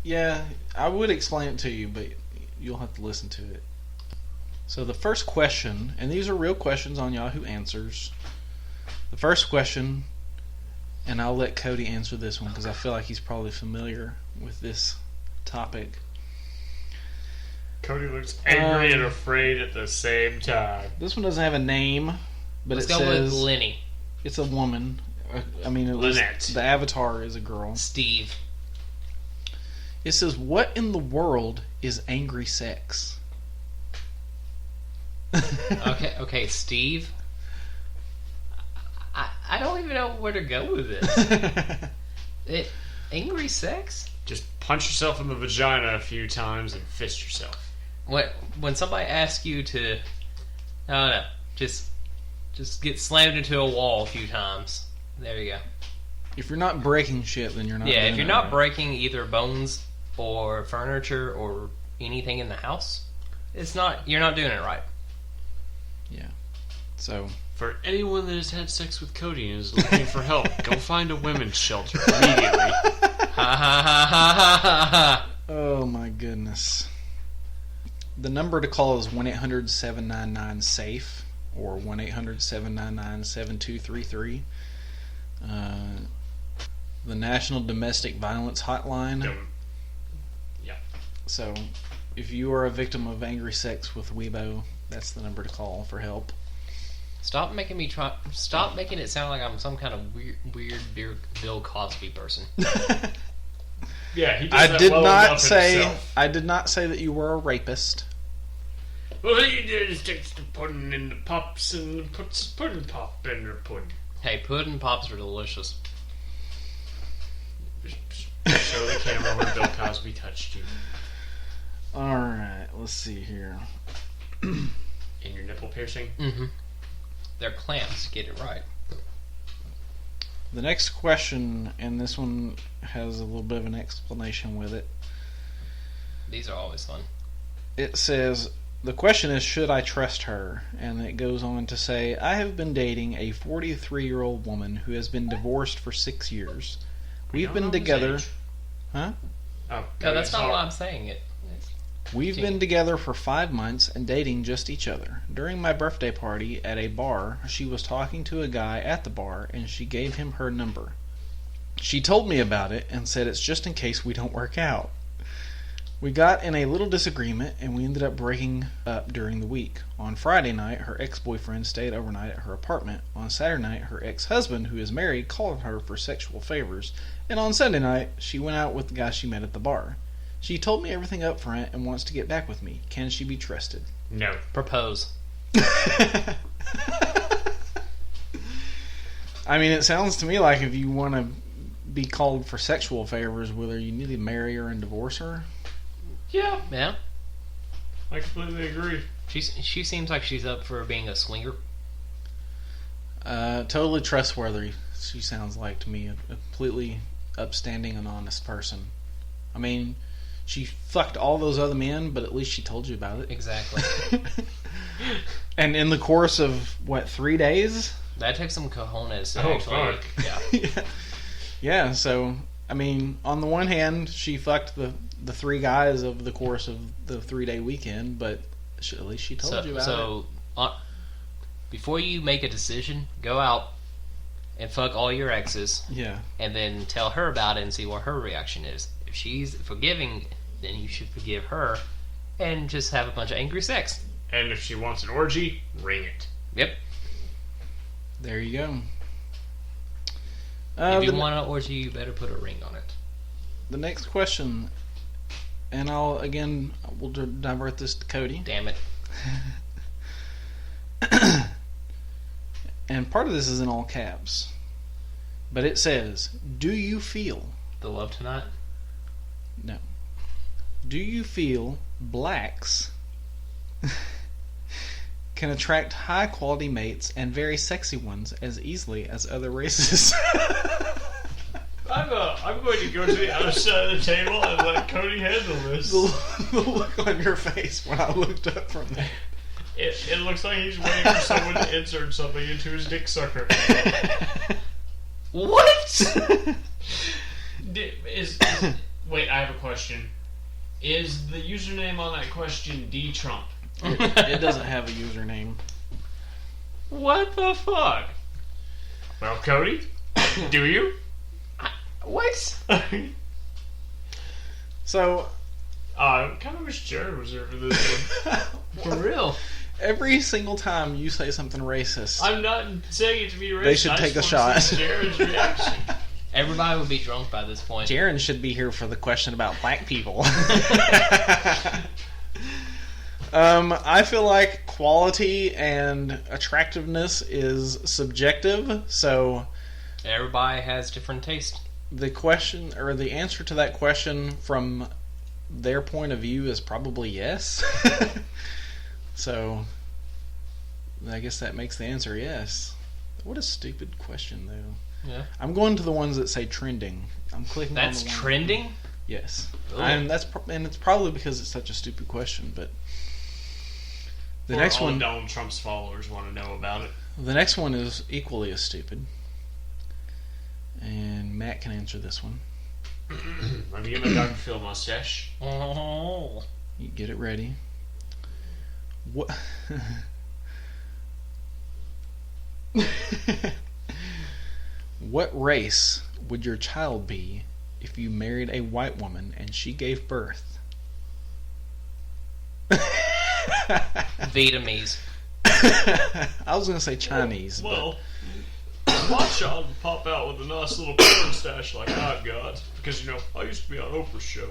Yeah, I would explain it to you, but you'll have to listen to it. So the first question, and these are real questions on Yahoo Answers. The first question, and I'll let Cody answer this one because I feel like he's probably familiar with this topic. Cody looks angry and afraid at the same time. This one doesn't have a name, but Let's it go says with Lenny. it's a woman. I mean, at least Lynette. the avatar is a girl. Steve. It says, "What in the world is angry sex?" Okay, Steve. I don't even know where to go with this. Angry sex? Just punch yourself in the vagina a few times and fist yourself. When somebody asks you to, I don't know, just get slammed into a wall a few times. There you go. If you're not breaking shit, then you're not. Yeah, doing if you're it not right. breaking either bones or furniture or anything in the house, you're not doing it right. Yeah. So For anyone that has had sex with Cody and is looking for help, go find a women's shelter immediately. Oh my goodness. The number to call is 1-800-799-SAFE or 1-800-799-7233. The National Domestic Violence Hotline. Yeah. So, if you are a victim of angry sex with Weibo, that's the number to call for help. Stop making it sound like I'm some kind of weird Bill Cosby person. Yeah, he does that well enough himself. I did not say that you were a rapist. Well, he just takes the pudding in the pops and puts pudding pop in the pudding. Hey, pudding pops are delicious. Show the camera where Bill Cosby touched you. Alright, let's see here. In your nipple piercing? Mm-hmm. They're clamps. Get it right. The next question, and this one has a little bit of an explanation with it. These are always fun. It says, the question is, should I trust her? And it goes on to say, I have been dating a 43-year-old woman who has been divorced for 6 years. We've been together... Huh? Oh, no, that's not why I'm saying it. We've been together for 5 months and dating just each other. During my birthday party at a bar, she was talking to a guy at the bar and she gave him her number. She told me about it and said it's just in case we don't work out. We got in a little disagreement and we ended up breaking up during the week. On Friday night, her ex-boyfriend stayed overnight at her apartment. On Saturday night, her ex-husband, who is married, called her for sexual favors. And on Sunday night, she went out with the guy she met at the bar. She told me everything up front and wants to get back with me. Can she be trusted? No. Propose. I mean, it sounds to me like if you want to be called for sexual favors, whether you need to marry her and divorce her. Yeah. Yeah. I completely agree. She seems like she's up for being a swinger. Totally trustworthy, she sounds like to me. A completely upstanding and honest person. I mean, she fucked all those other men, but at least she told you about it. Exactly. And in the course of, 3 days? That takes some cojones to fuck. Yeah. Yeah, so, I mean, on the one hand, she fucked the 3 guys over the course of the 3-day weekend, but at least she told you about it. So, before you make a decision, go out and fuck all your exes. Yeah. And then tell her about it and see what her reaction is. If she's forgiving, then you should forgive her and just have a bunch of angry sex. And if she wants an orgy, ring it. Yep. There you go. If you want an orgy, you better put a ring on it. The next question, and we'll divert this to Cody. Damn it. And part of this is in all caps. But it says, do you feel... The love tonight? No. Do you feel blacks can attract high-quality mates and very sexy ones as easily as other races? I'm going to go to the other side of the table and let Cody handle this. The look on your face when I looked up from there. It looks like he's waiting for someone to insert something into his dick sucker. What? Wait, I have a question. Is the username on that question D Trump? It doesn't have a username. What the fuck? Well, Cody, do you? What? So, I kind of wish Jared was there for this one. For real? Every single time you say something racist, I'm not saying it to be racist. They should take a shot. Jared's reaction. Everybody would be drunk by this point. Jaren should be here for the question about black people. I feel like quality and attractiveness is subjective, so everybody has different taste. The question, or the answer to that question from their point of view is probably yes. So, I guess that makes the answer yes. What a stupid question, though. Yeah. I'm going to the ones that say trending. I'm clicking on the That's one. trending? Yes. Ooh. And it's probably because it's such a stupid question, but the next one... Donald Trump's followers want to know about it. The next one is equally as stupid. And Matt can answer this one. Let me get my Dr. Phil mustache. Oh. You get it ready. What? What race would your child be if you married a white woman and she gave birth? Vietnamese. I was going to say Chinese. Well, my child would pop out with a nice little porn stash like I've got. Because, you know, I used to be on Oprah's show.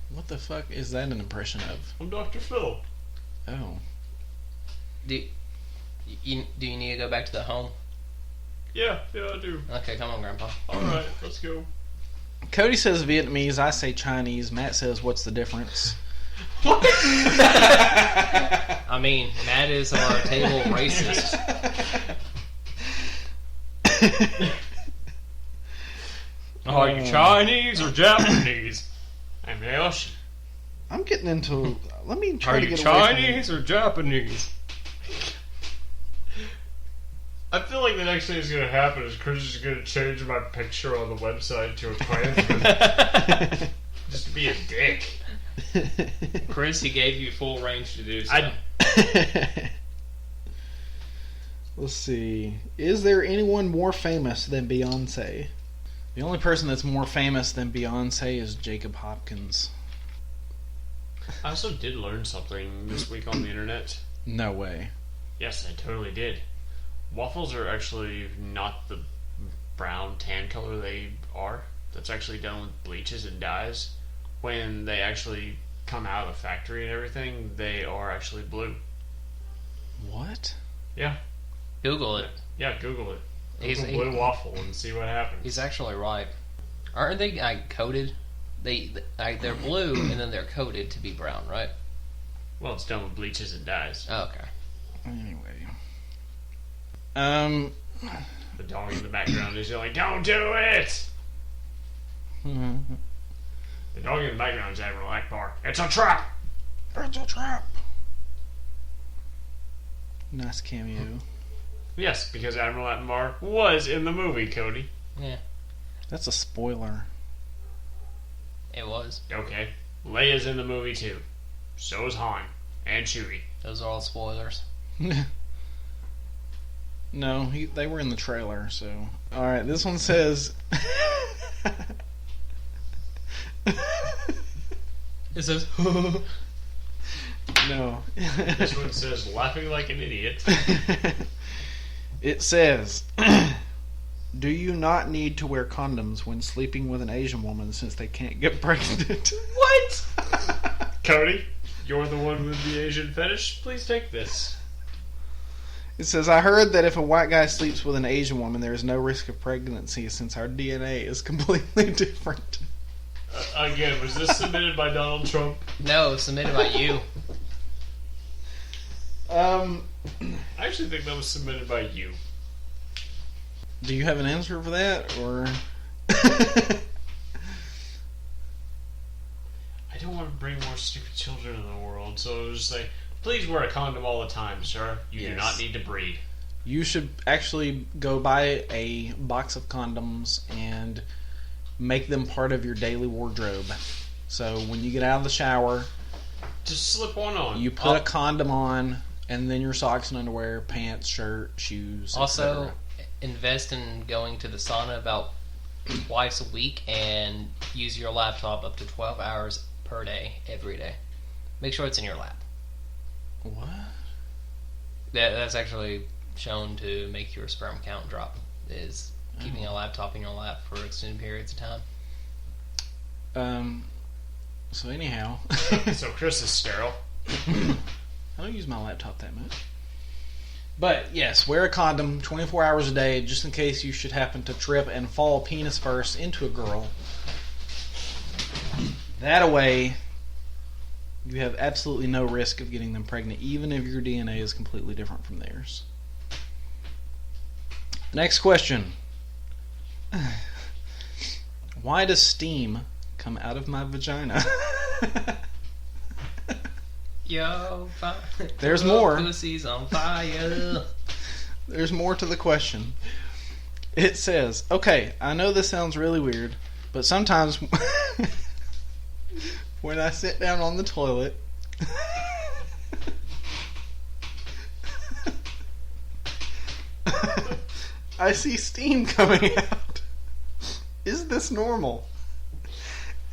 But what the fuck is that an impression of? I'm Dr. Phil. Oh. Do you need to go back to the home? Yeah, I do. Okay, come on, Grandpa. Alright, let's go. Cody says Vietnamese, I say Chinese. Matt says, what's the difference? I mean, Matt is our table racist. Are you Chinese or Japanese? I'm Asian. I'm getting into... Let me try Are to you get away from Chinese or Japanese? I feel like the next thing that's going to happen is Chris is going to change my picture on the website to a Klansman. Just to be a dick. Chris, he gave you full range to do so. Let's see. Is there anyone more famous than Beyonce? The only person that's more famous than Beyonce is Jacob Hopkins. I also did learn something this week on the internet. No way. Yes, I totally did. Waffles are actually not the brown tan color they are. That's actually done with bleaches and dyes. When they actually come out of the factory and everything, they are actually blue. What? Yeah. Google it. Yeah, Google it. He's- Google blue waffle and see what happens. He's actually right. Aren't they coated? They're blue and then they're coated to be brown, right? Well, it's done with bleaches and dyes. Oh, okay. Anyway. The dog in the background is like, "Don't do it!" The dog in the background is Admiral Akbar. It's a trap! It's a trap. Nice cameo. Yes, because Admiral Akbar was in the movie, Cody. Yeah, That's a spoiler. it was. Okay. Leia's in the movie too. So is Han. And Chewie. Those are all spoilers. No, they were in the trailer, so... Alright, this one says... It says, No. This one says, laughing like an idiot. It says... Do you not need to wear condoms when sleeping with an Asian woman since they can't get pregnant? what? Cody, you're the one with the Asian fetish. Please take this. It says, I heard that if a white guy sleeps with an Asian woman, there is no risk of pregnancy since our DNA is completely different. Again, was this submitted by Donald Trump? No, submitted by you. I actually think that was submitted by you. Do you have an answer for that, or... I don't want to bring more stupid children in the world, so I was just like, please wear a condom all the time, sir. You do Yes. not need to breed. You should actually go buy a box of condoms and make them part of your daily wardrobe. So when you get out of the shower, Just slip one on. you put a condom on, and then your socks and underwear, pants, shirt, shoes, Also, etc. invest in going to the sauna about twice a week and use your laptop up to 12 hours per day, every day. Make sure it's in your lap. What? That's actually shown to make your sperm count drop, is keeping a laptop in your lap for extended periods of time. So anyhow, So Chris is sterile. I don't use my laptop that much. But yes, wear a condom 24 hours a day just in case you should happen to trip and fall penis first into a girl. That way, you have absolutely no risk of getting them pregnant, even if your DNA is completely different from theirs. Next question. Why does steam come out of my vagina? Yo, There's more. Pussy's on fire. There's more to the question. It says, okay, I know this sounds really weird, but sometimes when I sit down on the toilet, I see steam coming out. Is this normal?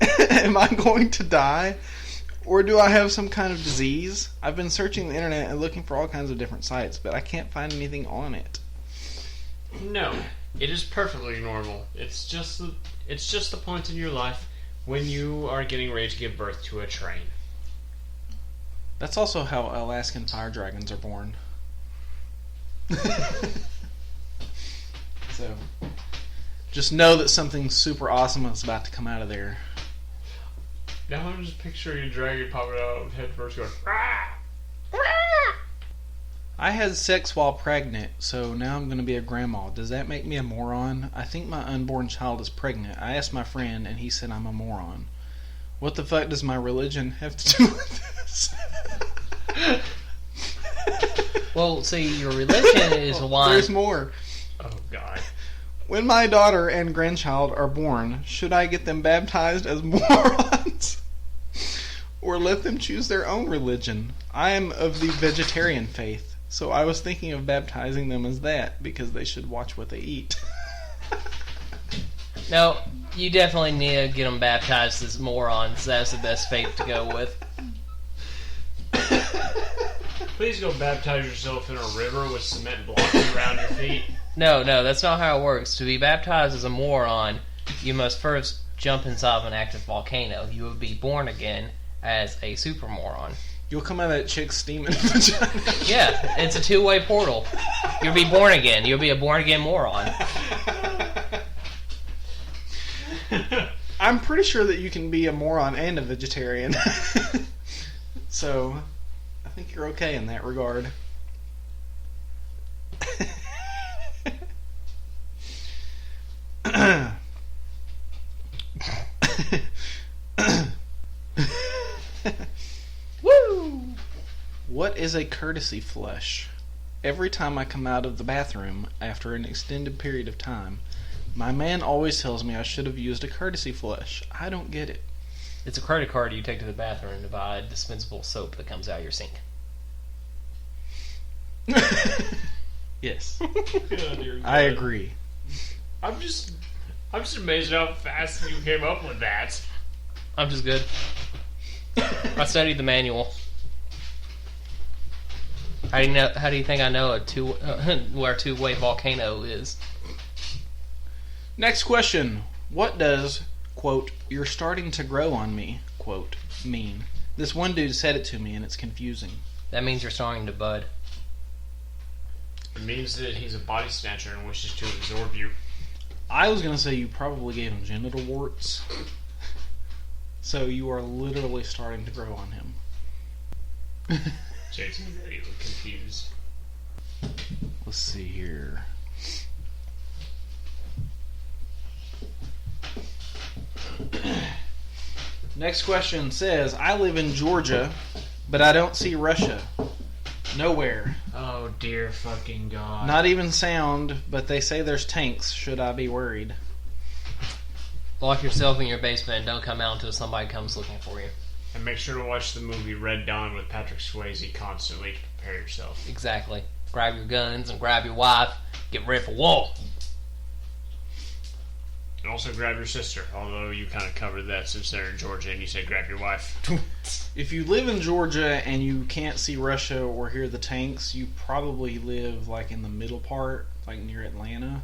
Am I going to die? Or do I have some kind of disease? I've been searching the internet and looking for all kinds of different sites, but I can't find anything on it. No, it is perfectly normal. It's just the point in your life when you are getting ready to give birth to a train. That's also how Alaskan fire dragons are born. So, just know that something super awesome is about to come out of there. Now I'm just picturing a dragon popping out head first going, "Rah! Rah!" I had sex while pregnant, so now I'm going to be a grandma. Does that make me a moron? I think my unborn child is pregnant. I asked my friend, and he said I'm a moron. What the fuck does my religion have to do with this? Well, see, your religion is one. There's more. Oh, God. When my daughter and grandchild are born, should I get them baptized as morons? Or let them choose their own religion? I am of the vegetarian faith, so I was thinking of baptizing them as that, because they should watch what they eat. No, you definitely need to get them baptized as morons. That's the best faith to go with. Please go baptize yourself in a river with cement blocks around your feet. No, that's not how it works. To be baptized as a moron, you must first jump inside of an active volcano. You will be born again as a super moron. You'll come out of that chick's steaming vagina. Yeah, it's a two-way portal. You'll be born again. You'll be a born-again moron. I'm pretty sure that you can be a moron and a vegetarian. So, I think you're okay in that regard. Woo! What is a courtesy flush? Every time I come out of the bathroom after an extended period of time, my man always tells me I should have used a courtesy flush. I don't get it. It's a credit card you take to the bathroom to buy dispensable soap that comes out of your sink. Yes. God, dear God. I agree. I'm just amazed how fast you came up with that. I'm just good. I studied the manual. How do you think I know where a two-way volcano is? Next question. What does, quote, "you're starting to grow on me," quote, mean? This one dude said it to me and it's confusing. That means you're starting to bud. It means that he's a body snatcher and wishes to absorb you. I was going to say you probably gave him genital warts. So you are literally starting to grow on him. Jason, you look confused. Let's see here. Next question says, I live in Georgia, but I don't see Russia. Nowhere. Oh, dear fucking God. Not even sound, but they say there's tanks. Should I be worried? Lock yourself in your basement and don't come out until somebody comes looking for you. And make sure to watch the movie Red Dawn with Patrick Swayze constantly to prepare yourself. Exactly. Grab your guns and grab your wife. Get ready for war. And also grab your sister, although you kind of covered that since they're in Georgia and you said grab your wife. If you live in Georgia and you can't see Russia or hear the tanks, you probably live like in the middle part, like near Atlanta.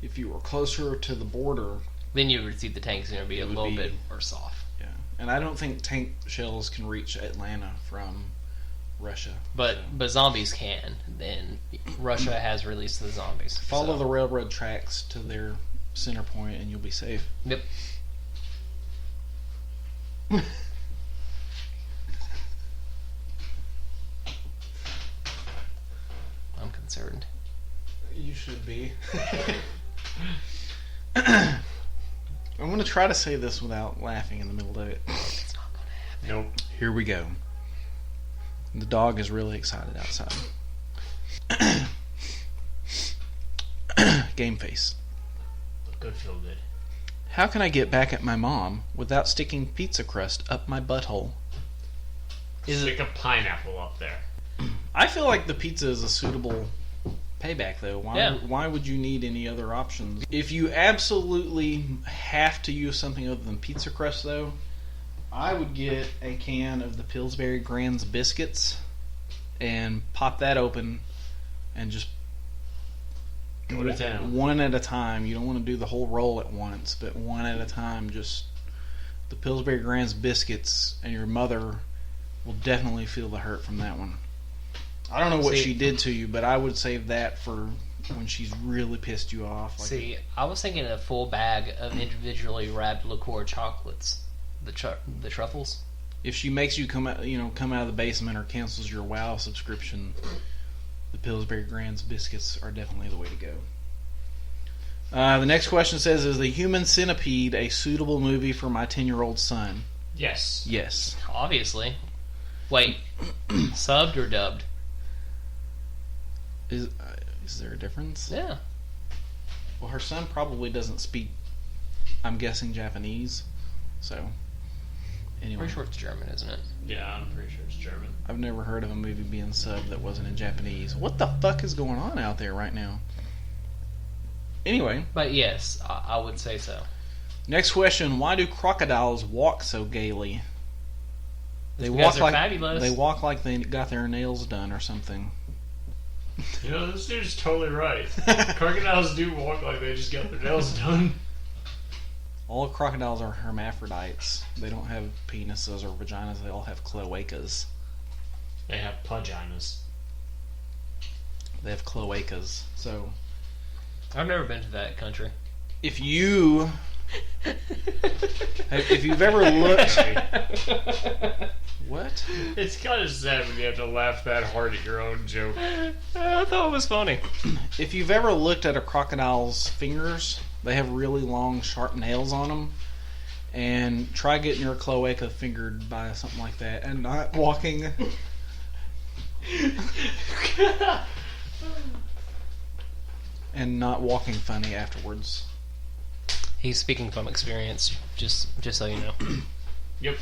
If you were closer to the border, Then you would see the tanks and it would be a would little be- bit worse off. yeah. And I don't think tank shells can reach Atlanta from Russia. But so. but zombies can. And Russia has released the zombies. Follow so. the railroad tracks to their center point and you'll be safe. Yep. I'm concerned. You should be. I'm going to try to say this without laughing in the middle of it. It's not gonna happen. Nope. Here we go. The dog is really excited outside. Game face. Good feel good. How can I get back at my mom without sticking pizza crust up my butthole? Stick a pineapple up there. I feel like the pizza is a suitable payback, though. Why would you need any other options? If you absolutely have to use something other than pizza crust, though, I would get a can of the Pillsbury Grands biscuits and pop that open and just go to town. One at a time. You don't want to do the whole roll at once, but one at a time. Just the Pillsbury Grands biscuits, and your mother will definitely feel the hurt from that one. I don't know what she did to you, but I would save that for when she's really pissed you off. I was thinking a full bag of individually wrapped liqueur chocolates, the truffles. If she makes you come out of the basement or cancels your WoW subscription, the Pillsbury Grands biscuits are definitely the way to go. The next question says, is The Human Centipede a suitable movie for my 10-year-old son? Yes. Yes. Obviously. Wait, subbed or dubbed? Is there a difference? Yeah. Well, her son probably doesn't speak, I'm guessing, Japanese. So, anyway. Pretty sure it's German, isn't it? Yeah, I'm pretty sure it's German. I've never heard of a movie being subbed that wasn't in Japanese. What the fuck is going on out there right now? Anyway. But yes, I would say so. Next question. Why do crocodiles walk so gaily? They walk like they got their nails done or something. You know, this dude's totally right. Crocodiles do walk like they just got their nails done. All crocodiles are hermaphrodites. They don't have penises or vaginas. They all have cloacas. They have vaginas. They have cloacas. So, I've never been to that country. if you've ever looked... What? It's kind of sad when you have to laugh that hard at your own joke. I thought it was funny. If you've ever looked at a crocodile's fingers, they have really long, sharp nails on them. And try getting your cloaca fingered by something like that and not walking... and not walking funny afterwards. He's speaking from experience, just so you know. Yep.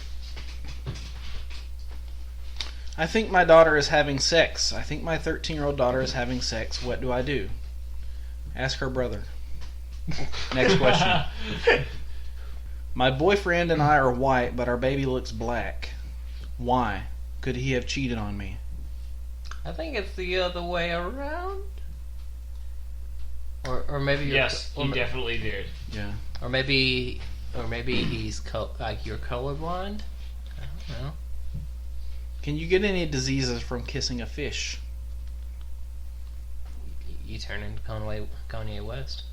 I think my daughter is having sex. I think my 13-year-old daughter is having sex. What do I do? Ask her brother. Next question. My boyfriend and I are white, but our baby looks black. Why? Could he have cheated on me? I think it's the other way around. Or maybe yes, he definitely did. Yeah. Or maybe he's like you're colorblind. I don't know. Can you get any diseases from kissing a fish? You turn into Kanye West.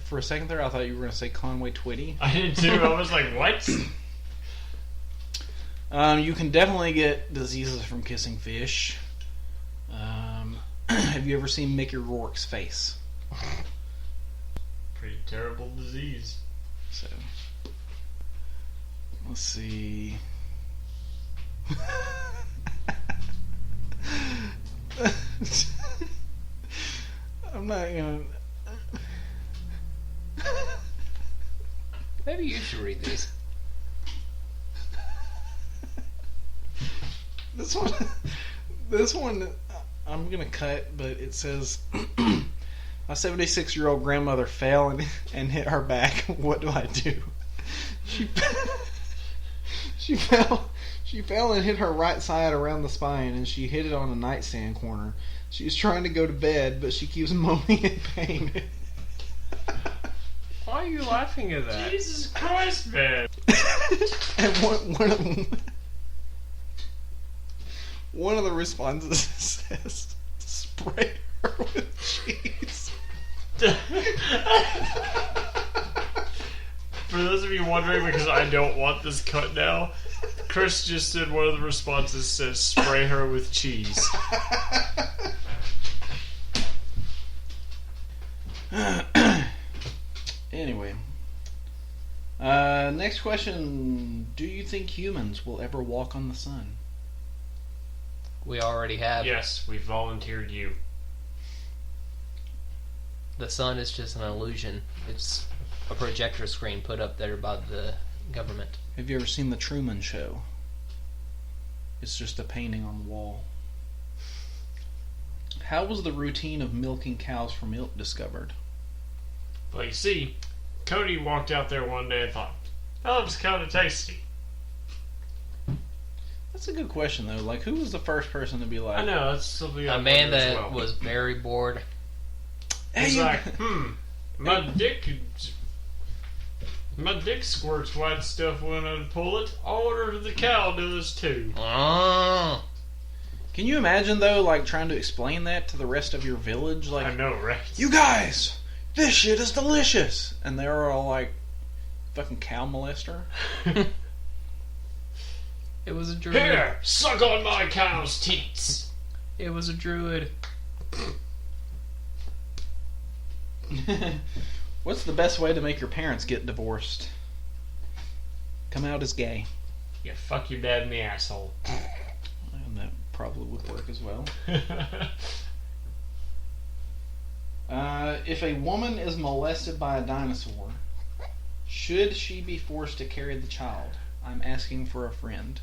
For a second there, I thought you were going to say Conway Twitty. I did too. I was like, what? You can definitely get diseases from kissing fish. Have you ever seen Mickey Rourke's face? Pretty terrible disease. So, let's see. I'm not gonna. Maybe you should read these. This one, I'm gonna cut, but it says, my 76-year-old grandmother fell and hit her back. What do I do? She fell and hit her right side around the spine, and she hit it on a nightstand corner. She was trying to go to bed, but she keeps moaning in pain. Why are you laughing at that? Jesus Christ, man! And one of the responses says, "Spray her with cheese." For those of you wondering, because I don't want this cut now, Chris just said one of the responses says, "Spray her with cheese." Anyway. Next question. Do you think humans will ever walk on the sun? We already have. Yes, we volunteered you. the sun is just an illusion. It's a projector screen put up there by the government. Have you ever seen The Truman Show? It's just a painting on the wall. How was the routine of milking cows for milk discovered? Well, you see, Cody walked out there one day and thought, that looks kind of tasty. That's a good question, though. Like, who was the first person to be like... I know, that's something I A man wonder as that well. was very bored. He's like, my dick squirts white stuff when I pull it. I wonder if the cow does too. Oh. Can you imagine, though, like, trying to explain that to the rest of your village? Like, I know, right? you guys, this shit is delicious! And they were all like, fucking cow molester? It was a druid. Here, suck on my cow's teats. It was a druid. What's the best way to make your parents get divorced? Come out as gay. You fuck your dad in the asshole. And that probably would work as well. If a woman is molested by a dinosaur, should she be forced to carry the child? I'm asking for a friend.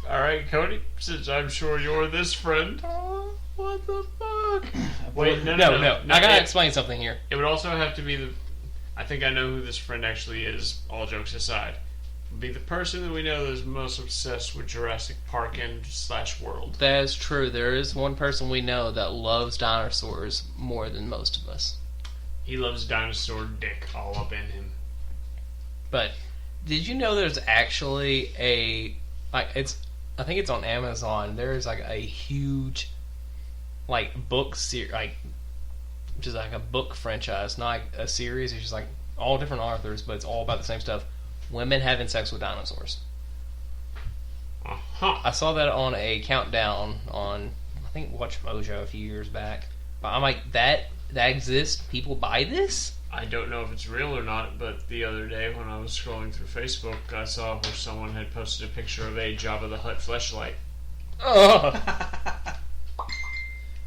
Alright, Cody, since I'm sure you're this friend. What the fuck? Wait, no. I gotta explain something here. It would also have to be the... I think I know who this friend actually is, all jokes aside. It would be the person that we know that is most obsessed with Jurassic Park and / World. That is true. There is one person we know that loves dinosaurs more than most of us. He loves dinosaur dick all up in him. But did you know there's actually I think it's on Amazon. There's like a huge book series, which is like a book franchise, not like a series. It's just like all different authors, but it's all about the same stuff. Women having sex with dinosaurs. Uh-huh. I saw that on a countdown on, I think, Watch Mojo a few years back. But I'm like, that exists? People buy this? I don't know if it's real or not, but the other day when I was scrolling through Facebook, I saw where someone had posted a picture of a Jabba the Hutt fleshlight. Oh.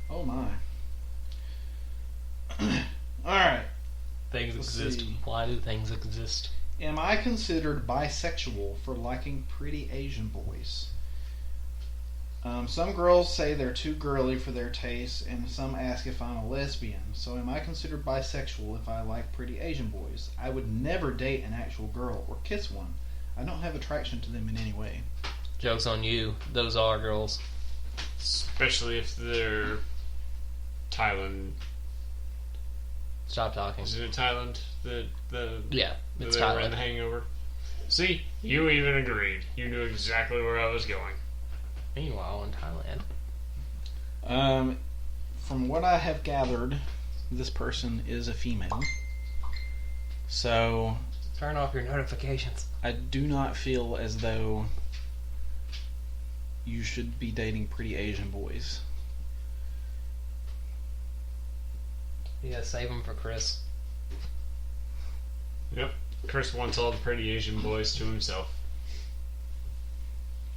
Oh my. Alright. Things Let's exist. see. Why do things exist? Am I considered bisexual for liking pretty Asian boys? Some girls say they're too girly for their taste, and some ask if I'm a lesbian. So am I considered bisexual if I like pretty Asian boys? I would never date an actual girl or kiss one. I don't have attraction to them in any way. Joke's on you. Those are girls. Especially if they're Thailand. Stop talking. Is it Thailand? Yeah, it's they were in Thailand. The Hangover. See, you even agreed. You knew exactly where I was going. Meanwhile, in Thailand. From what I have gathered, this person is a female. So Turn off your notifications. I do not feel as though you should be dating pretty Asian boys. Yeah, save them for Chris. Yep. Chris wants all the pretty Asian boys to himself.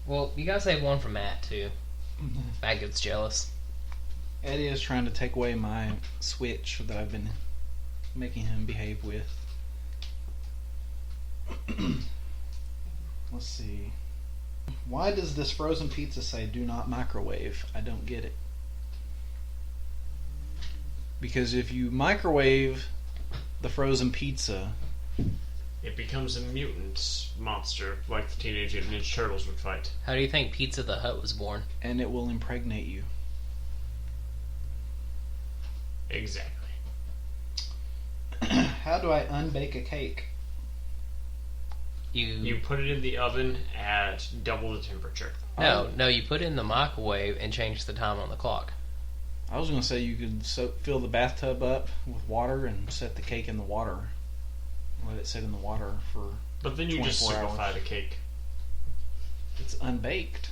Well, you gotta save one for Matt, too. Matt gets jealous. Eddie is trying to take away my Switch that I've been making him behave with. Let's see. Why does this frozen pizza say do not microwave? I don't get it. Because if you microwave the frozen pizza, It becomes a mutant monster like the Teenage Mutant Ninja Turtles would fight. How do you think Pizza the Hut was born? and it will impregnate you. Exactly. How do I unbake a cake? You put it in the oven at double the temperature. No, you put it in the microwave and change the time on the clock. I was going to say you could fill the bathtub up with water and set the cake in the water. Let it sit in the water for But then you just 24 hours. simplify the cake. It's unbaked.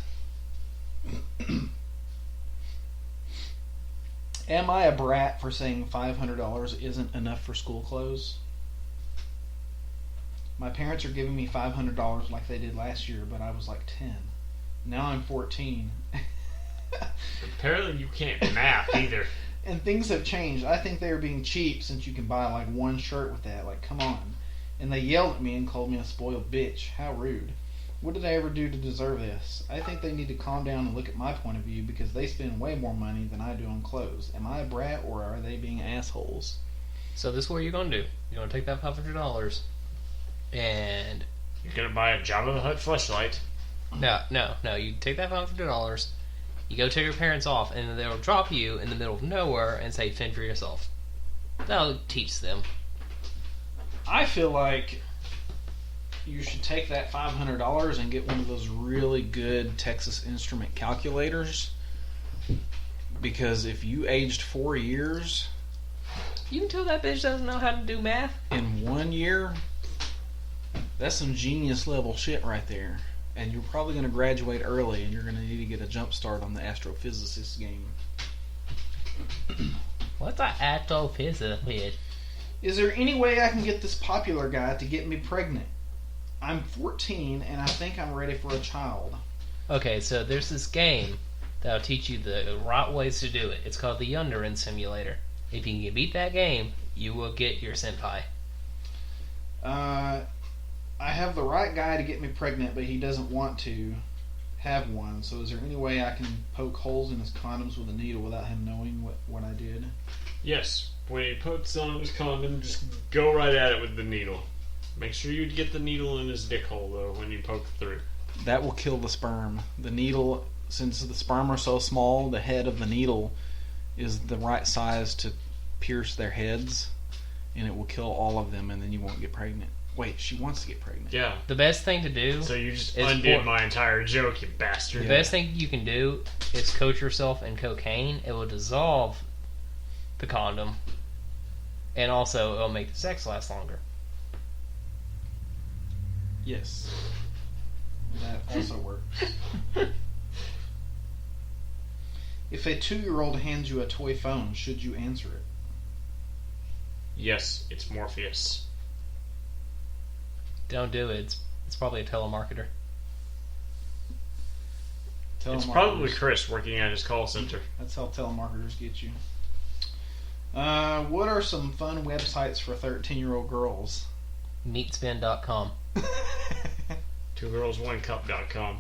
Am I a brat for saying $500 isn't enough for school clothes? My parents are giving me $500 like they did last year, but I was like 10. Now I'm 14. Apparently you can't math either. And things have changed. I think they are being cheap since you can buy like one shirt with that. Like, come on. And they yelled at me and called me a spoiled bitch. How rude. What did I ever do to deserve this? I think they need to calm down and look at my point of view because they spend way more money than I do on clothes. Am I a brat or are they being assholes? So this is what you're going to do. You're going to take that $500 and... You're going to buy a Jabba the Hutt fleshlight. No. You take that $500, you go tell your parents off, and they'll drop you in the middle of nowhere and say, fend for yourself. That'll teach them. I feel like you should take that $500 and get one of those really good Texas Instrument calculators. Because if you aged 4 years... You can tell that bitch doesn't know how to do math. In 1 year, that's some genius level shit right there. And you're probably going to graduate early and you're going to need to get a jump start on the astrophysicist game. What's an astrophysicist? Is there any way I can get this popular guy to get me pregnant? I'm 14 and I think I'm ready for a child. Okay, so there's this game that'll teach you the right ways to do it. It's called the Yunderin Simulator. If you can beat that game, you will get your senpai. I have the right guy to get me pregnant, but he doesn't want to have one. So is there any way I can poke holes in his condoms with a needle without him knowing what I did? Yes. When he puts on his condom, just go right at it with the needle. Make sure you get the needle in his dick hole, though, when you poke through. That will kill the sperm. The needle, since the sperm are so small, the head of the needle is the right size to pierce their heads, and it will kill all of them, and then you won't get pregnant. Wait, she wants to get pregnant. Yeah. The best thing to do... So you just undid my entire joke, you bastard. The best thing you can do is coat yourself in cocaine. It will dissolve the condom, and also it'll make the sex last longer. Yes. That also works. If a 2-year-old hands you a toy phone, should you answer it? Yes, it's Morpheus. Don't do it. It's probably a telemarketer. It's probably Chris working at his call center. That's how telemarketers get you. What are some fun websites for 13-year-old girls? Meatspin.com. 2girls1cup.com.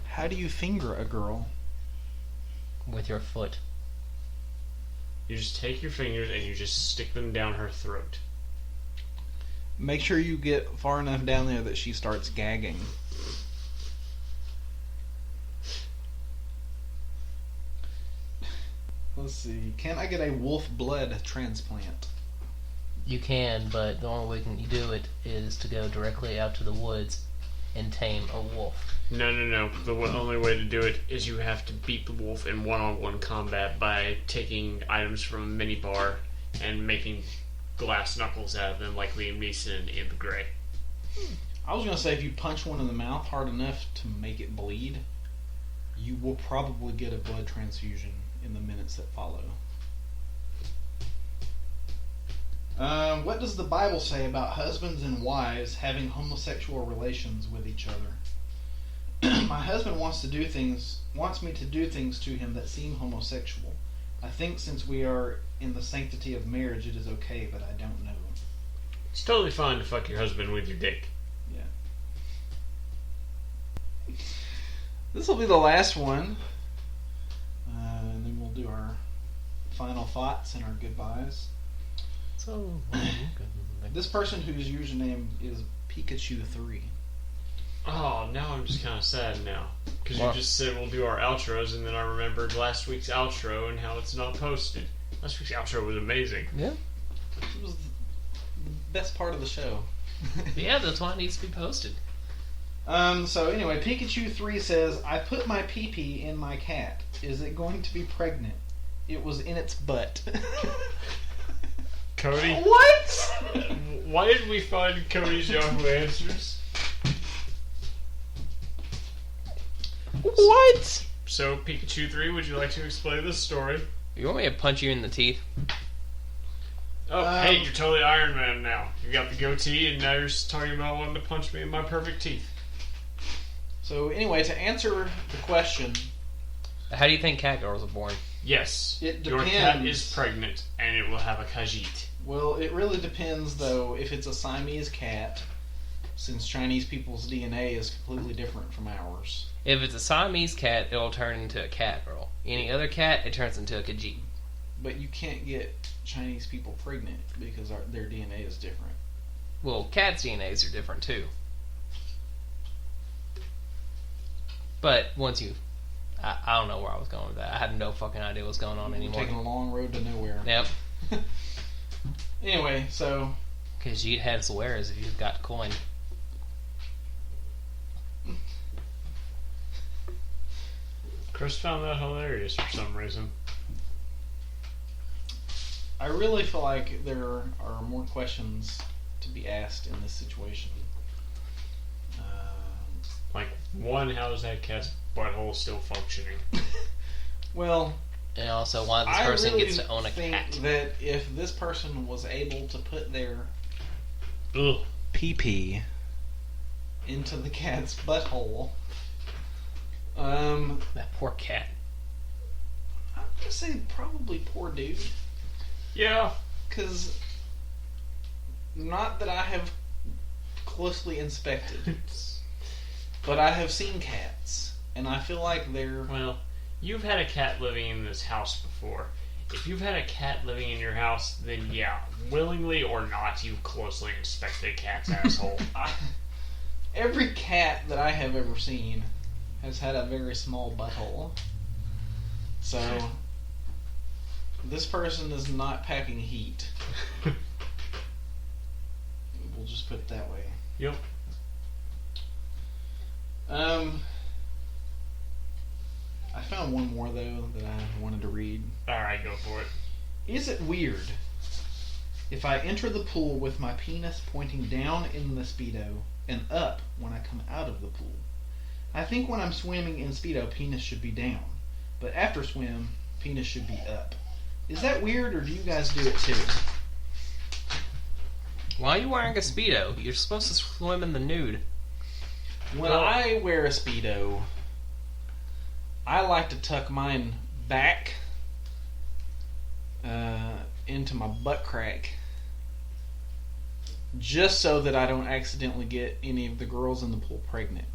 How do you finger a girl? With your foot. You just take your fingers and you just stick them down her throat. Make sure you get far enough down there that she starts gagging. Let's see. Can I get a wolf blood transplant? You can, but the only way you do it is to go directly out to the woods and tame a wolf. No. The only way to do it is you have to beat the wolf in one-on-one combat by taking items from a mini bar and making glass knuckles out of them like Liam Neeson in The Grey. I was going to say if you punch one in the mouth hard enough to make it bleed, you will probably get a blood transfusion in the minutes that follow. What does the Bible say about husbands and wives having homosexual relations with each other? My husband wants me to do things to him that seem homosexual. I think since we are in the sanctity of marriage, it is okay, but I don't know. It's totally fine to fuck your husband with your dick. Yeah. This will be the last one. And then we'll do our final thoughts and our goodbyes. So, This person whose username is Pikachu3. Oh, now I'm just kind of sad now. Because Wow. you just said we'll do our outros, and then I remembered last week's outro and how it's not posted. Last week's outro was amazing. yeah. It was the best part of the show. Yeah, that's why it needs to be posted. So anyway, Pikachu3 says, I put my pee-pee in my cat. Is it going to be pregnant? It was in its butt. Cody? What? Why did we find Cody's Yahoo Answers? What? So, Pikachu 3, would you like to explain this story? You want me to punch you in the teeth? Oh, hey, you're totally Iron Man now. You got the goatee, and now you're just talking about wanting to punch me in my perfect teeth. So anyway, to answer the question, How do you think cat girls are born? Yes. It Your depends. cat is pregnant, and it will have a Khajiit. Well, it really depends, though, if it's a Siamese cat, since Chinese people's DNA is completely different from ours. If it's a Siamese cat, it'll turn into a cat girl. Any other cat, it turns into a Khajiit. But you can't get Chinese people pregnant because their DNA is different. Well, cats' DNAs are different too. But once you... I don't know where I was going with that. I have no fucking idea what's going on We're anymore. taking a long road to nowhere. Yep. Anyway, so... Khajiit has wares if you've got coin. Chris found that hilarious for some reason. I really feel like there are more questions to be asked in this situation. Like, one, how is that cat's butthole still functioning? Well, And also why this I person really gets to own a think cat. that if this person was able to put their Ugh. pee-pee into the cat's butthole, That poor cat. I'm gonna say probably poor dude. Yeah. Because, not that I have closely inspected, but I have seen cats, and I feel like they're... Well, you've had a cat living in this house before. If you've had a cat living in your house, then yeah, willingly or not, you've closely inspected a cat's asshole. Every cat that I have ever seen has had a very small butthole. So, this person is not packing heat. We'll just put it that way. Yep. I found one more, though, that I wanted to read. Alright, go for it. Is it weird if I enter the pool with my penis pointing down in the Speedo and up when I come out of the pool? I think when I'm swimming in Speedo, penis should be down. But after swim, penis should be up. Is that weird, or do you guys do it too? Why are you wearing a Speedo? You're supposed to swim in the nude. When I wear a Speedo, I like to tuck mine back into my butt crack, just so that I don't accidentally get any of the girls in the pool pregnant.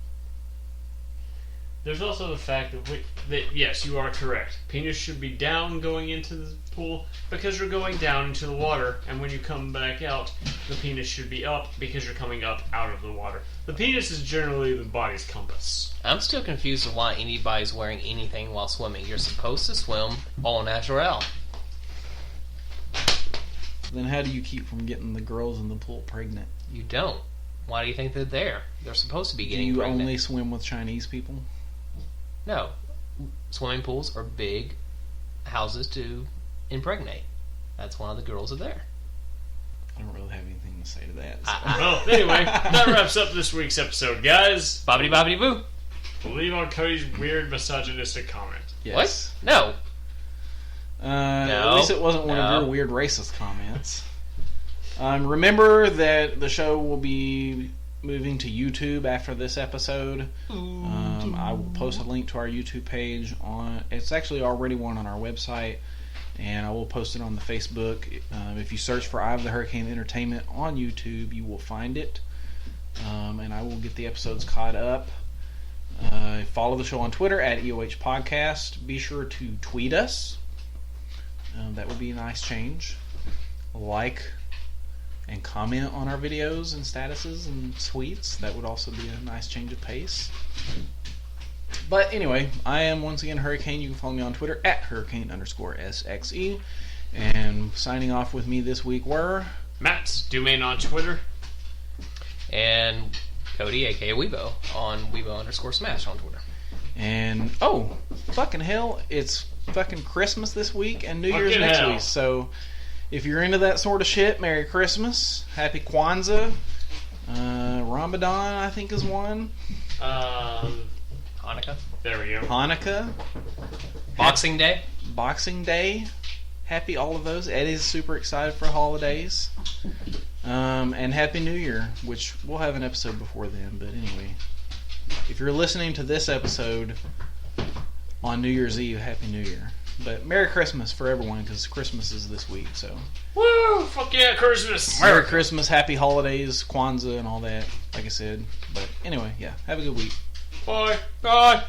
There's also the fact that yes, you are correct. Penis should be down going into the pool because you're going down into the water, and when you come back out, the penis should be up because you're coming up out of the water. The penis is generally the body's compass. I'm still confused with why anybody's wearing anything while swimming. You're supposed to swim au naturel. Then how do you keep from getting the girls in the pool pregnant? You don't. Why do you think they're there? They're supposed to be Do getting you pregnant. only swim with Chinese people? No. Swimming pools are big houses to impregnate. That's why the girls are there. I don't really have anything to say to that. Well, anyway, that wraps up this week's episode, guys. Bobbity bobbity boo. Leave on Cody's weird misogynistic comment. Yes. What? No. At least it wasn't one of No. your weird racist comments. Remember that the show will be moving to YouTube after this episode. I will post a link to our YouTube page it's actually already one on our website, and I will post it on the Facebook. If you search for Eye of the Hurricane Entertainment on YouTube, you will find it, and I will get the episodes caught up. Follow the show on Twitter at EOH Podcast. Be sure to tweet us. That would be a nice change. Like and comment on our videos and statuses and tweets. That would also be a nice change of pace. But anyway, I am once again Hurricane. You can follow me on Twitter at Hurricane_SXE. And signing off with me this week were Matt, Domain on Twitter. And Cody, aka Weebo, on Weebo_Smash on Twitter. and fucking hell, it's fucking Christmas this week and New Year's Fucking next hell. week. So if you're into that sort of shit, Merry Christmas, Happy Kwanzaa, Ramadan I think is one, Hanukkah. There we go. Hanukkah, Boxing Day. Boxing Day, happy all of those. Eddie's super excited for holidays, and Happy New Year, which we'll have an episode before then. But anyway, if you're listening to this episode on New Year's Eve. Happy New Year. But Merry Christmas for everyone, because Christmas is this week. So Woo! Fuck yeah, Christmas! Merry Christmas, Happy Holidays, Kwanzaa, and all that. Like I said. But anyway, yeah. Have a good week. Bye. Bye.